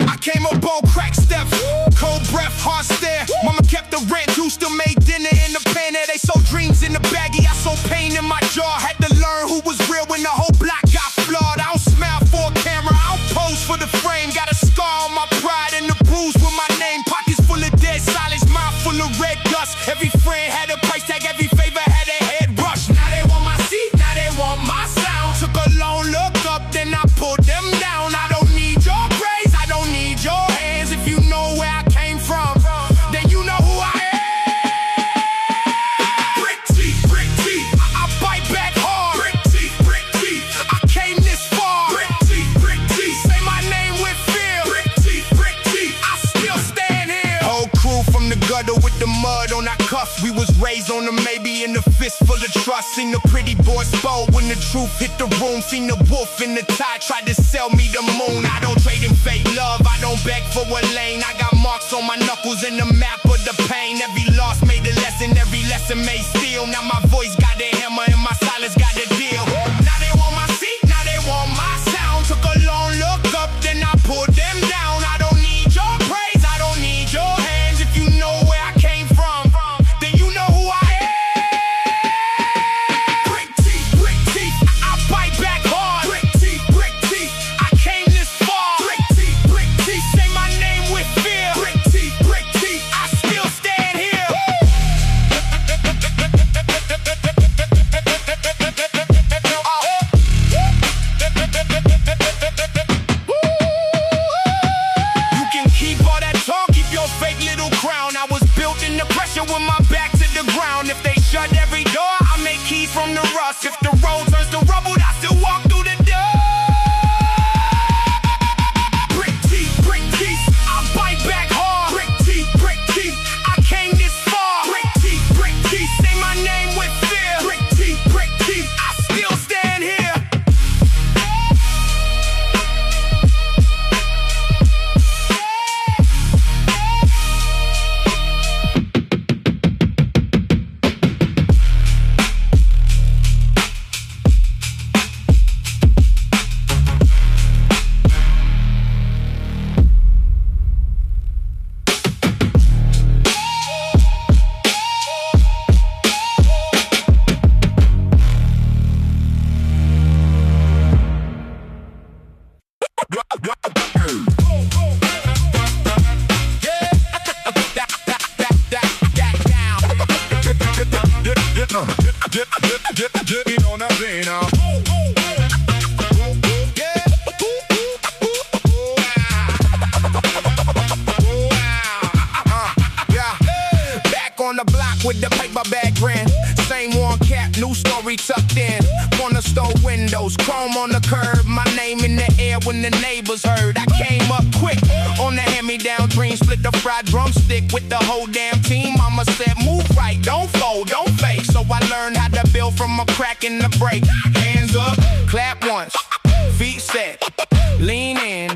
I came up on crack steps, cold breath, hard stare. Mama kept the rent, you still made dinner in the pan. They sold dreams in the baggie, I sold pain in my jaw. Had to learn who was real when the whole block got flawed. I don't smile for a camera, I don't pose for the frame. Got a scar on my pride and the bruise with my name. Pockets full of dead silence, mind full of red dust. Every friend had a price tag, every favor had a head rush. Now they want my seat, now they want my sound. Took a long look up, then I pulled them down. I don't need your praise, I don't need your hands. If you know where I came from, then you know who I am. Brick teeth, I bite back hard. Brick teeth, I came this far. Brick teeth, say my name with fear. Brick teeth, I still stand here. Whole crew from the gutter with the mud on our cuffs. We was raised on the maybe in the fist full of trust. Seen the pretty boy spoil when the truth hit the room. Seen the wolf in the tide tried to sell me the moon. I don't trade in fake love, I don't beg for a lane. I got marks on my knuckles in the map of the pain. Every loss made a lesson, every lesson made steel. Now my voice got the hammer and my silence got the deal. Now they want my seat, now they want my sound. Took a long look up, then I pulled them down. I don't need your praise, I don't need your hands. If you know where I came from, then you know who I am. Brick teeth, I bite back hard. Brick teeth, I came this far. Brick teeth, with the paper bag grin. Same one cap, new story tucked in. Corner store windows, chrome on the curb. My name in the air when the neighbors heard. I came up quick on the hand-me-down dream. Split the fried drumstick with the whole damn team. Mama said, move right, don't fold, don't fake. So I learned how to build from a crack in the break. Hands up, clap once, feet set, lean in,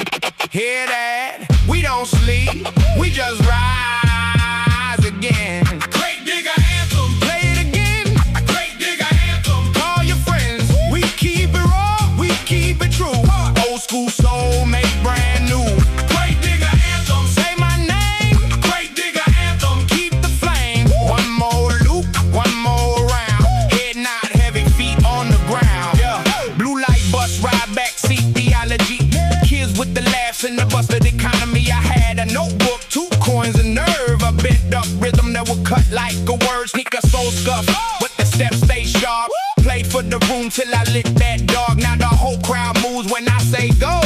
hear that? We don't sleep, we just rise again. Great digger anthem. Play it again. Great digger anthem. Call your friends. We keep it raw, we keep it true. Old school soul make brand new. Great digger anthem. Say my name. Great digger anthem. Keep the flame. One more loop, one more round. Head not heavy, feet on the ground. Yeah. Blue light bus ride back seat theology. Kids with the laughs in the busted economy. I had a notebook, 2 coins, a nerve. A bent up rhythm that would cut like a word. Sneak a soul scuff, but the steps stay sharp. Played for the room till I lit that dog. Now the whole crowd moves when I say go.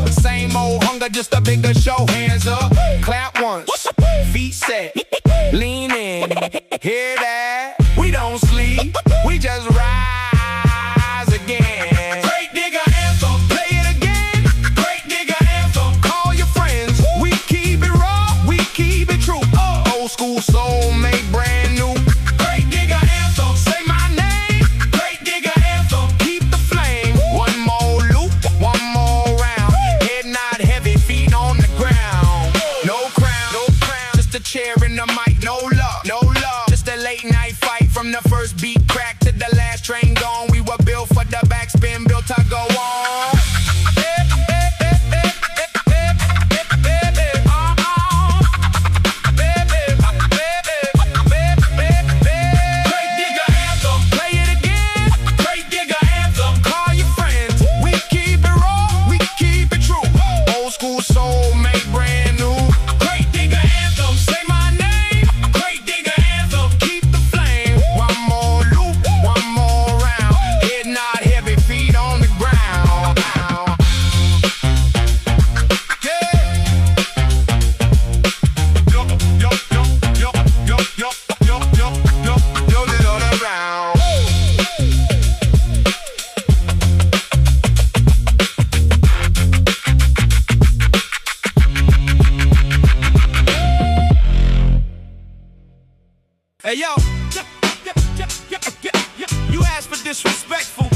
Same old hunger, just a bigger show. Hands up, clap once, feet set, lean in, hear that? We don't sleep, we just rise again. Great digger anthem. Play it again. Great digger anthem. Call your friends. We keep it raw, we keep it true. Old school soul made brand new. Great digger anthem. Say my name. Great digger anthem. Keep the flame. One more loop, one more round. Head not heavy, feet on the ground. No crown, no crown. Just a chair and a mic. No love, no love. Just a late night fight from the first beat crack to the last train gone. We were built for the backspin, built to go on. Great digger anthem. Play it again. Great digger anthem. Call your friends. We keep it raw, we keep it true. Old school soul made brand new. Great digger anthem. Say my name. Great digger anthem. Keep the flame. One more loop, one more round. Head not heavy, feet on the ground. Yeah. Yo, it all around. Hey yo, you asked for disrespectful,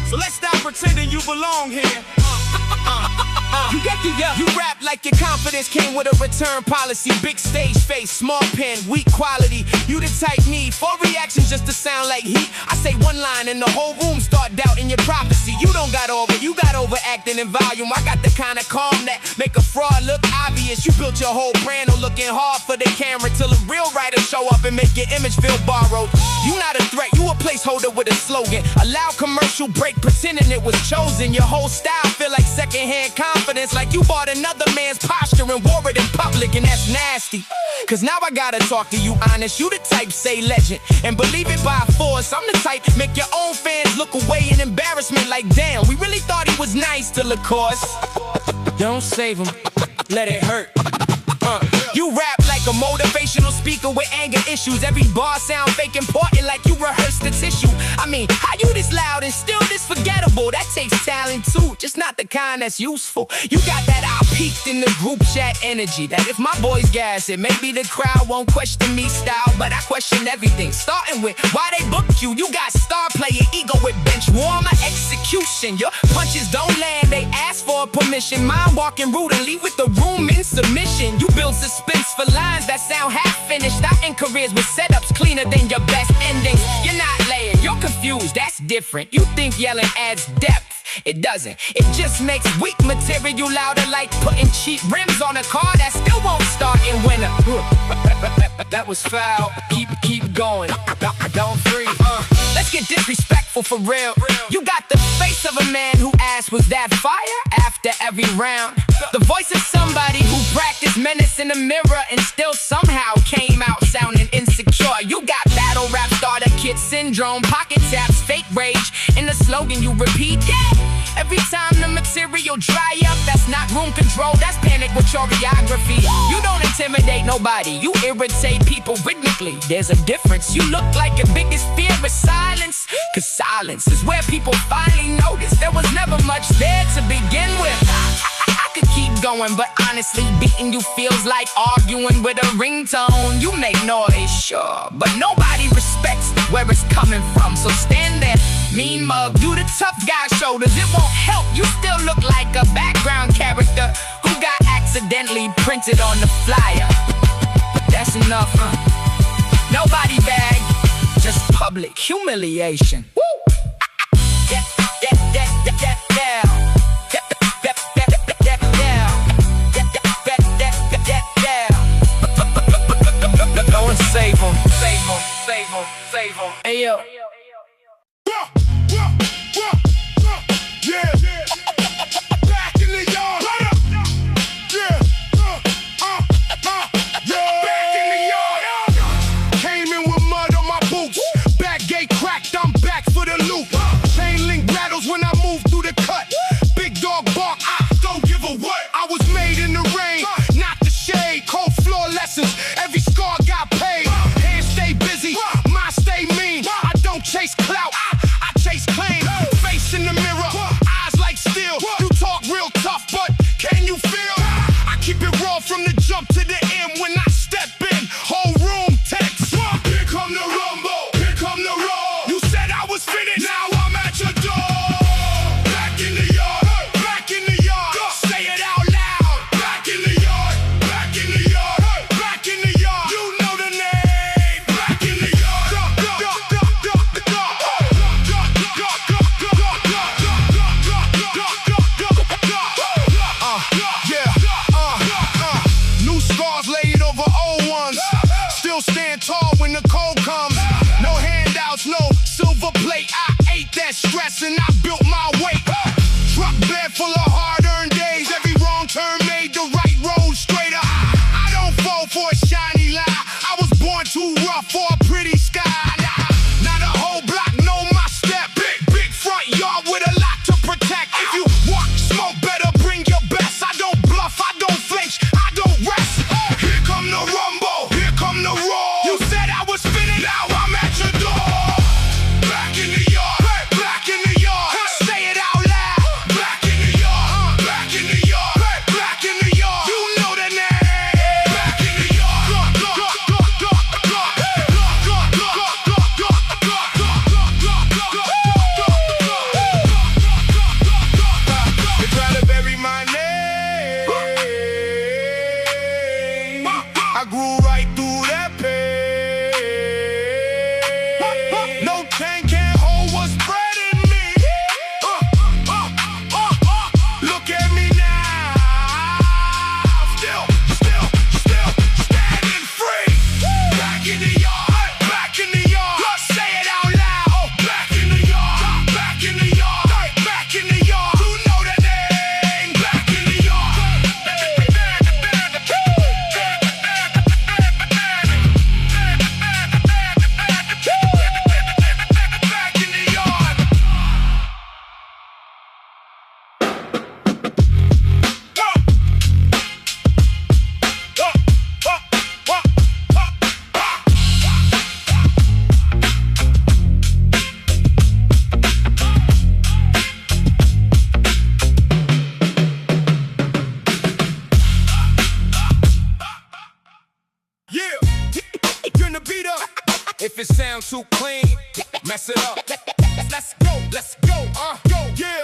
so let's stop pretending you belong here. You rap like your confidence came with a return policy. Big stage face, small pen, weak quality. You the type need 4 reactions just to sound like heat. I say one line and the whole room start doubting your prophecy. You don't got over, you got overacting in volume. I got the kind of calm that make a fraud look obvious. You built your whole brand on looking hard for the camera till a real writer show up and make your image feel borrowed. You not a threat, you a placeholder with a slogan. A loud commercial break pretending it was chosen. Your whole style feel like secondhand confidence, like you bought another man's posture and wore it in public, and that's nasty. Cause now I gotta talk to you honest. You the type say legend and believe it by force. I'm the type make your own fans look away in embarrassment, like damn, we really thought he was nice till of course. Don't save him, let it hurt. You rap like a motivational speaker with anger issues. Every bar sound fake important like you rehearsed the tissue. I mean, how you this loud and still this forgettable? That takes talent too, just not the kind that's useful. You got that I peaked in the group chat energy, that if my boys gas it, maybe the crowd won't question me style, but I question everything. Starting with why they booked you. You got star player ego with bench warmer execution. Your punches don't land, they ask for permission. Mind walking rude and leave with the room in submission. You build suspense for lines that sound half finished. I end careers with setups cleaner than your best endings. You're not layered, you're confused, that's different. You think yelling adds depth, it doesn't. It just makes weak material louder, like putting cheap rims on a car that still won't start in winter. That was foul, keep going, don't freeze. Let's get disrespectful for real. You got the face of a man who asked, was that fire? After every round, the voice of somebody who practiced menace in the mirror and still somehow came out sounding insecure. You got battle rap starter kid syndrome, pocket taps, fake rage, and the slogan you repeat, yeah. Every time the material cereal dry up. That's not room control, that's panic with choreography. You don't intimidate nobody, you irritate people rhythmically. There's a difference, you look like your biggest fear is silence. Cause silence is where people finally notice there was never much there to begin with. I could keep going, but honestly, beating you feels like arguing with a ringtone. You make noise, sure, but nobody respects where it's coming from. So stand there, mean mug, do the tough guy shoulders. It won't help, you still look like a background character who got accidentally printed on the flyer. That's enough, Nobody bag, just public humiliation. Woo! Go and save 'em, save 'em, save 'em, save 'em. Hey yo. Yeah. Back in the yard. Yeah. Back in the yard. Came in with mud on my boots. Back gate cracked, I'm back for the loop. Chain link rattles when I move through the cut. Big dog bark, I don't give a what. I was made in the rain, not the shade. Cold floor lessons, every scar got paid. Hands stay busy, mind stay mean. I don't chase clout, I chase claim. Face in the mirror, eyes like steel. You talk real tough, but can you feel? I keep it raw from the jump to the end. When I step in, whole room tense. Here come the rumble, here come the roll. You said I was finished, now I'm at your door. Back in the yard, back in the yard. Say it out loud. Back in the yard, back in the yard, back in the yard. You know the name. Back in the yard. New scars laid over old ones. Still stand tall when the cold comes. No handouts, no silver plate. I ate that stress and I built my weight. Truck bed full of hard-earned days. Every wrong turn made the right road straighter. I don't fall for a shiny lie. I was born too rough for a pretty sky. Now the whole block know my step. Big front yard with a lot to protect. If you walk smoke, better bring your best. I don't bluff, I don't flinch, I don't rest. Here come the rumble, here come the roar. You said I was finished, now I'm at your door. Back in the yard, back in the yard. Say it out loud. Back in the yard, back in the yard, back in the yard. You know the name. Back in the yard. They try to bury my name. I grew right through that pain. No chain can't hold what's bred in me. Look at me now. Still standing free. Back in the yard, back in the yard. Say it out loud. Back in the yard, back in the yard, back in the yard. You know the name. Back in the yard. Back in the yard. Yeah, turn the beat up. If it sounds too clean, mess it up. Let's go, let's go. Yeah,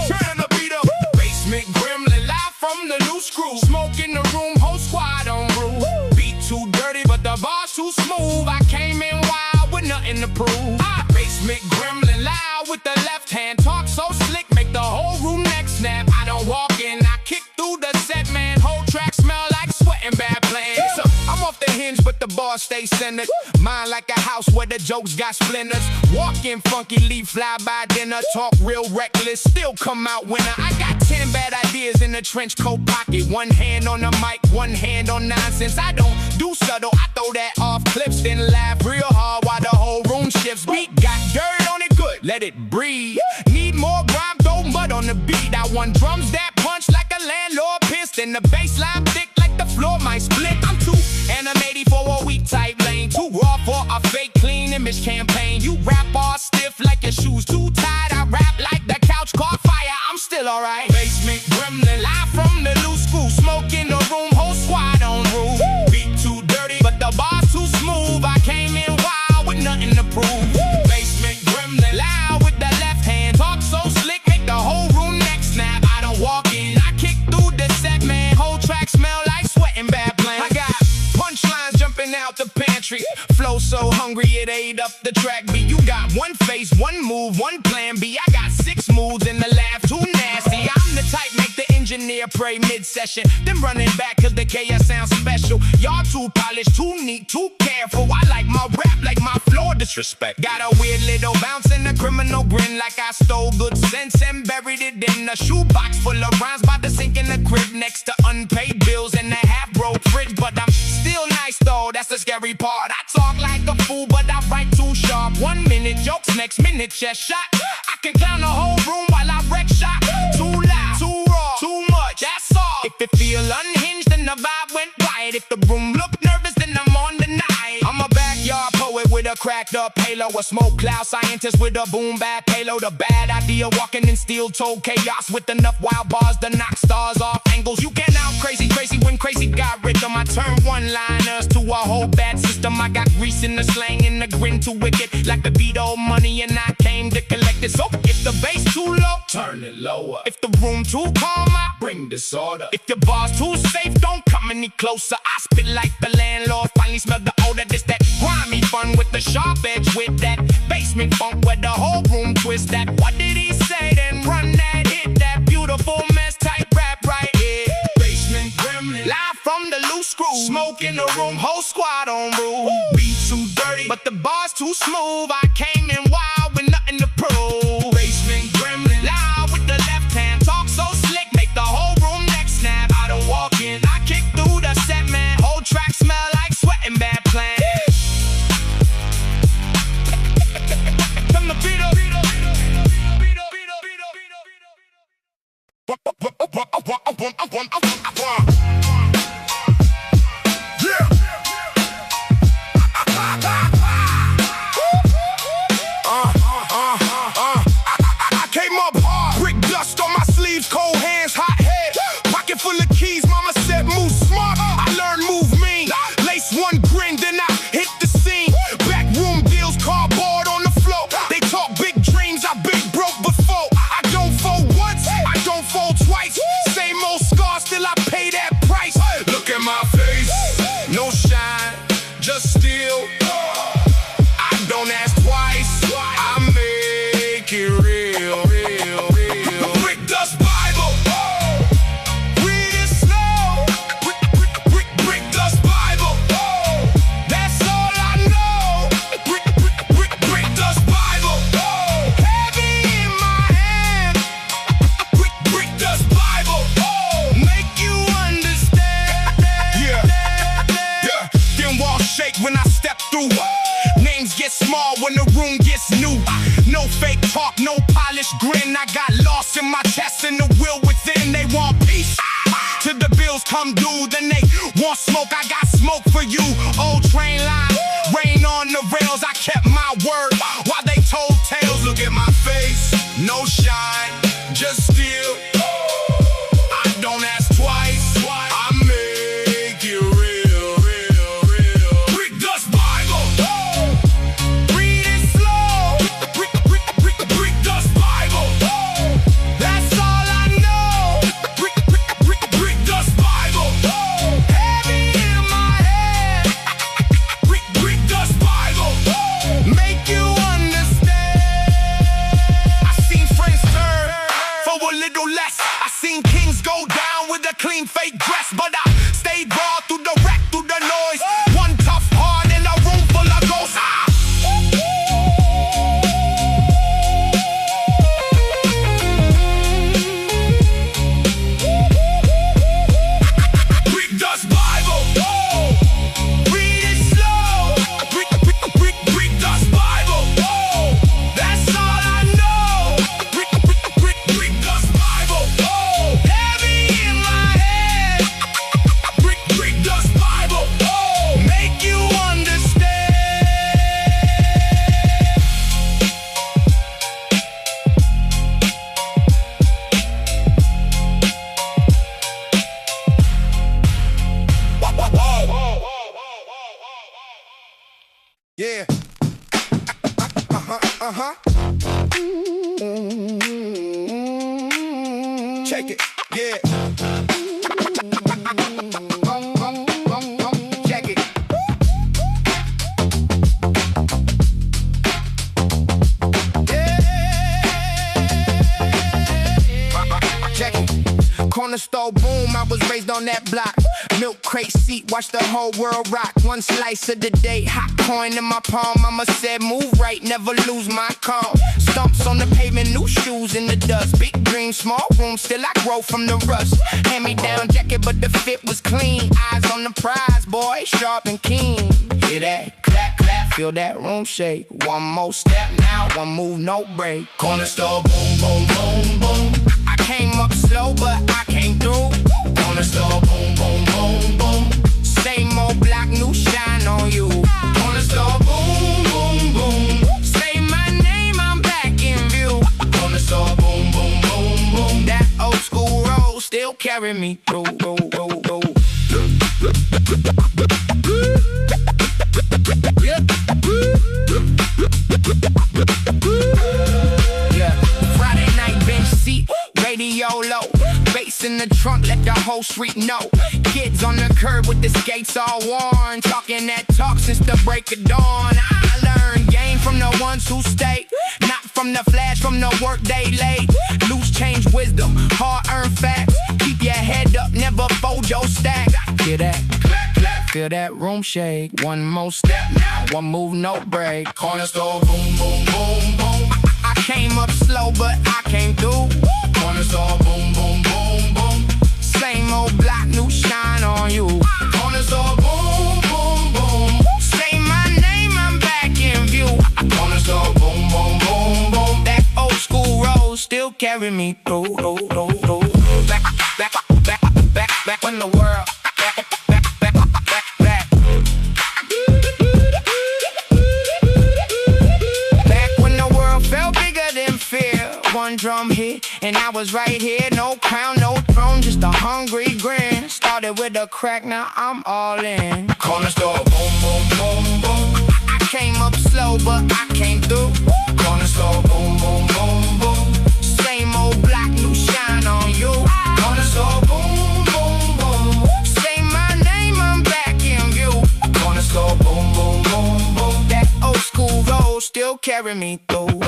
turn the beat up. Basement gremlin live from the loose crew. Smoke in the room, whole squad on roof. Beat too dirty, but the bar's too smooth. I came in wild with nothing to prove. Basement gremlin loud with the left hand. Talk so slick, make the whole room neck snap. I don't walk in, I kick through the set, man. Whole track smell like sweat and bad plans. I'm off the hinge, but the bar stay centered. Mine like a house where the jokes got splinters. Walk in funky, leave fly by dinner. Talk real reckless, still come out winner. I got 10 bad ideas in the trench coat pocket. One hand on the mic, one hand on nonsense. I don't do subtle, I throw that off clips, then laugh real hard while the whole room shifts. Beat got dirt on it good, let it breathe. Need more rhyme, throw throw mud on the beat. I want drums that punch like a landlord pissed, and the bass line thick like the floor might split. I'm too animated for a weak type lane, too raw for a fake clean image campaign. You rap all stiff like your shoes too tight. I rap like the couch caught fire. I'm still alright. Basement gremlin, live from the loose school, smoke in the room, whole squad on roof. Beat too dirty, but the bar's too smooth. I came in wild with nothing to prove. Basement gremlin, loud with the left hand, talk so slick, make the whole room neck snap. I don't walk in, I kick through the set, man. Whole track smell like sweat and bad plan. I got punchlines jumping out the pantry, flow so hungry it ate up the track beat. You got one face, one move, one plan B. I got 6 moves in the lab, too nasty. I'm the type make the engineer pray mid-session, then running back cause the KS sounds special. Y'all too polished, too neat, too careful. I like my rap like my floor disrespect. Got a weird little bounce and a criminal grin, like I stole good sense and buried it in a shoebox full of rhymes, about to sink in the crib next to unpaid bills and a half-broke fridge. But I'm still nice though, that's the scary part. I talk like a fool, but I write too sharp. 1 minute jokes, next minute chest shot. I can clown the whole room while I wreck shop. Too loud, too raw, too much, that's all. If it feel unhinged, then the vibe went right. If the room look nervous, then I'm on the night. I'm a backyard poet with a cracked up halo, a smoke cloud scientist with a boom bap halo. The bad idea walking in steel-toed chaos with enough wild bars to knock stars off angles. You can out crazy when crazy got rhythm. I turn one-liners to a whole bad system. I got grease in the slang and the grin too wicked, like the beat old money and I came to collect it. So if the bass too low, turn it lower. If the room too calm, I bring disorder. If your bar's too safe, don't come any closer. I spit like the landlord, finally smell the odor. This that grimy fun with the sharp edge, with that basement funk where the whole room twist. That what did he say? Then run that hit, that beautiful mess type rap right here. Basement gremlin, live from the loose screw, smoke in the room, whole squad on rule. Beat too dirty, but the bar's too smooth. I came in wild with nothing to prove. Basement gremlin, loud with the left hand, talk so slick, make the whole room neck snap. I don't walk in, I kick through the set, man. Whole track smell like sweat and bad plan. From the beat up. I came up hard, brick dust on my sleeves, cold hands, hot head, pocket full of keys. Mama said move smart, I learned move mean. Lace one grin, then I hit the scene. Back room deals, cardboard on the floor. They talk big dreams, I big broke before. I don't fold once, I don't fold twice. Same old scar, still I pay that price. Look at my face, no shine, just still. I don't ask twice, I make it real. Brick dust Bible, read it slow. Brick dust Bible, that's all I know. Brick dust Bible, heavy in my hand. Brick dust Bible, make you understand. Yeah. Then walls shake when I step through. Names get small when the room gets new. No fake talk, no polished grin. I got lost in my chest and the will within. They want peace till the bills come due. Then they want smoke, I got smoke for you. Old train line, rain on the rails. I kept my word while they told tales. Look at my face, no shine, just still. I don't ask twice, I make it real. Brick dust Bible, read it slow. Brick dust Bible, that's all I know. Brick dust Bible, heavy in my head. Brick dust Bible, make you understand. I seen friends turn for a little less. I seen kings go down with a clean fake dress, but I stayed raw through the wreck, through the noise. One tough heart in a room full of ghosts. Brick dust Bible, read it slow. Brick dust Bible, that's all I know. Brick Yeah. Check it. Check it. Corner store boom, I was raised on that block. Milk crate seat, watch the whole world rock. One slice of the day, hot coin in my palm. Mama said move right, never lose my calm. Stumps on the pavement, new shoes in the dust. Big dream, small room, still I grow from the rust. Hand me down jacket, but the fit was clean. Eyes on the prize, boy, sharp and keen. Hear that? Clap, clap, feel that room shake. One more step now, one move, no break. Corner store boom, boom, boom, boom. I came up slow, but I came through. Corner store boom, boom, boom, boom. Same old block, new shine on you. Corner store boom, boom, boom. Say my name, I'm back in view. Corner store boom, boom, boom, boom. That old school road still carry me through. Yeah. Friday night bench seat, radio low. Bass in the trunk, let the whole street know. Kids on the curb with the skates all worn. Talking that talk since the break of dawn. I learned game from the ones who stay. Not from the flash, from the work day late. Loose change wisdom, hard-earned facts. Keep your head up, never fold your stack. Hear that? Clap, clap, feel that room shake. One more step now, one move, no break. Corner store, boom, boom, boom, boom. I came up slow, but I came through. Corner store, boom, boom, boom, boom. Same old block, new shine on you. Corner store, boom, boom, boom. Say my name, I'm back in view. Corner store, boom, boom, boom, boom. That old school road still carry me through. Back when the world. One drum hit, and I was right here. No crown, no throne, just a hungry grin. Started with a crack, now I'm all in. Corner store, boom, boom, boom, boom. I came up slow, but I came through. Corner store, boom, boom, boom, boom. Same old block, new shine on you. Corner store, boom, boom, boom. Say my name, I'm back in view. Corner store, boom, boom, boom, boom. That old school road still carry me through.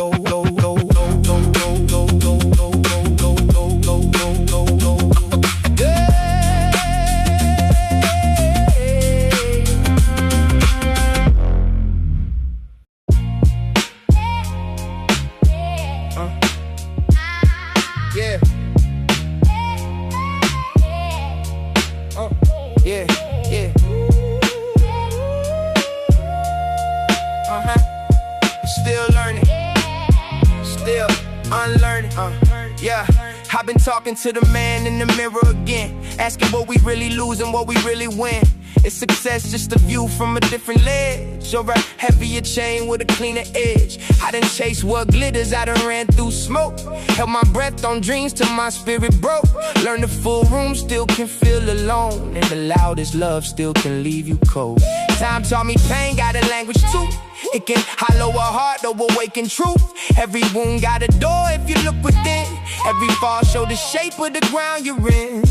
I've been talking to the man in the mirror again, asking what we really lose and what we really win. Is success just a view from a different ledge, or a heavier chain with a cleaner edge? I done chased what glitters, I done ran through smoke. Held my breath on dreams till my spirit broke. Learned the full room still can feel alone, and the loudest love still can leave you cold. Time taught me pain got a language too. It can hollow a heart or awaken truth. Every wound got a door if you look within. Every fall show the shape of the ground you're in.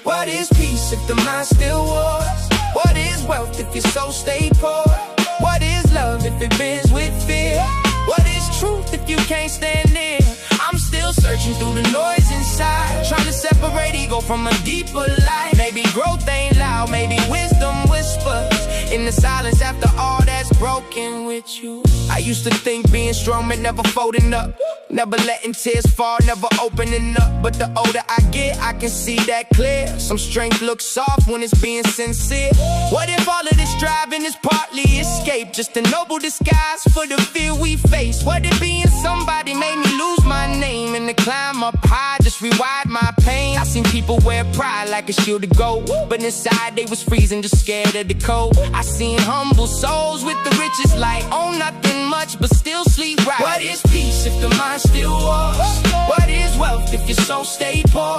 What is peace if the mind still wars? What is wealth if your soul stay poor? What is love if it bends with fear? What is truth if you can't stand near? I'm still searching through the noise inside, trying to separate ego from a deeper life. Maybe growth ain't loud, maybe wisdom whispers in the silence after all that's broken with you. I used to think being strong meant never folding up, never letting tears fall, never opening up. But the older I get, I can see that clear. Some strength looks soft when it's being sincere. What if all of this striving is partly escape, just a noble disguise for the fear we face? What if being somebody made me lose my name, and to climb up high just rewired my pain? I seen people wear pride like a shield of gold, but inside they was freezing, just scared of the cold. I seen humble souls with the richest light, own nothing much but still sleep right. What is peace if the mind still wars? What is wealth if your soul stay poor?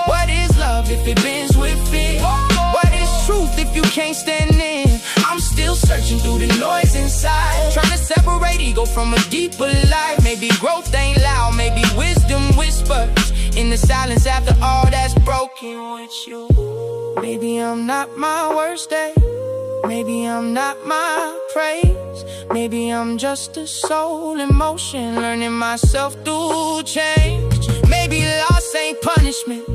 What is love if it bends with fear? What is truth if you can't stand in? I'm still searching through the noise inside, trying to separate ego from a deeper life. Maybe growth ain't loud, maybe wisdom whispers in the silence after all that's broken. with you. Maybe I'm not my worst day. Maybe I'm not my praise. Maybe I'm just a soul in motion, learning myself through change. Maybe loss ain't punishment.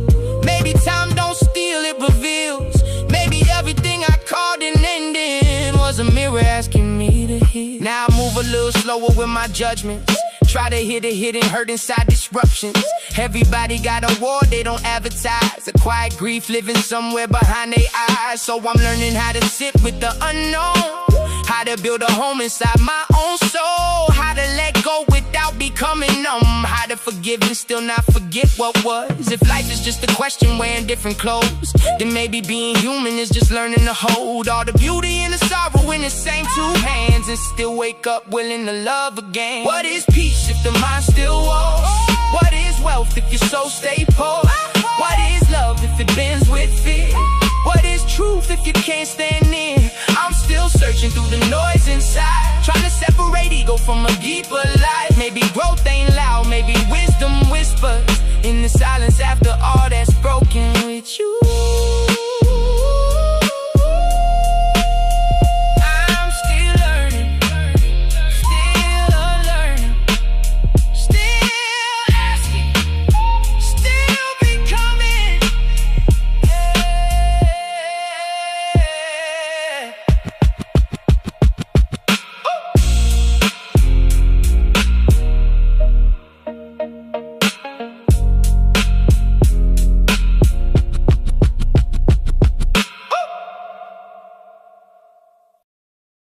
Maybe time don't steal, it reveals. Maybe everything I called an ending was a mirror asking me to heal. Now I move a little slower with my judgments. Try to hit a hidden hurt inside disruptions. Everybody got a war they don't advertise. A quiet grief living somewhere behind their eyes. So I'm learning how to sit with the unknown, how to build a home inside my own soul, how to let go without becoming numb, how to forgive and still not forget what was. If life is just a question wearing different clothes, then maybe being human is just learning to hold all the beauty and the sorrow in the same two hands, and still wake up willing to love again. What is peace if the mind still walks? What is wealth if your soul stay poor? What is love if it bends with fear? What is truth if you can't stand near? I'm still searching through the noise inside, trying to separate ego from a deeper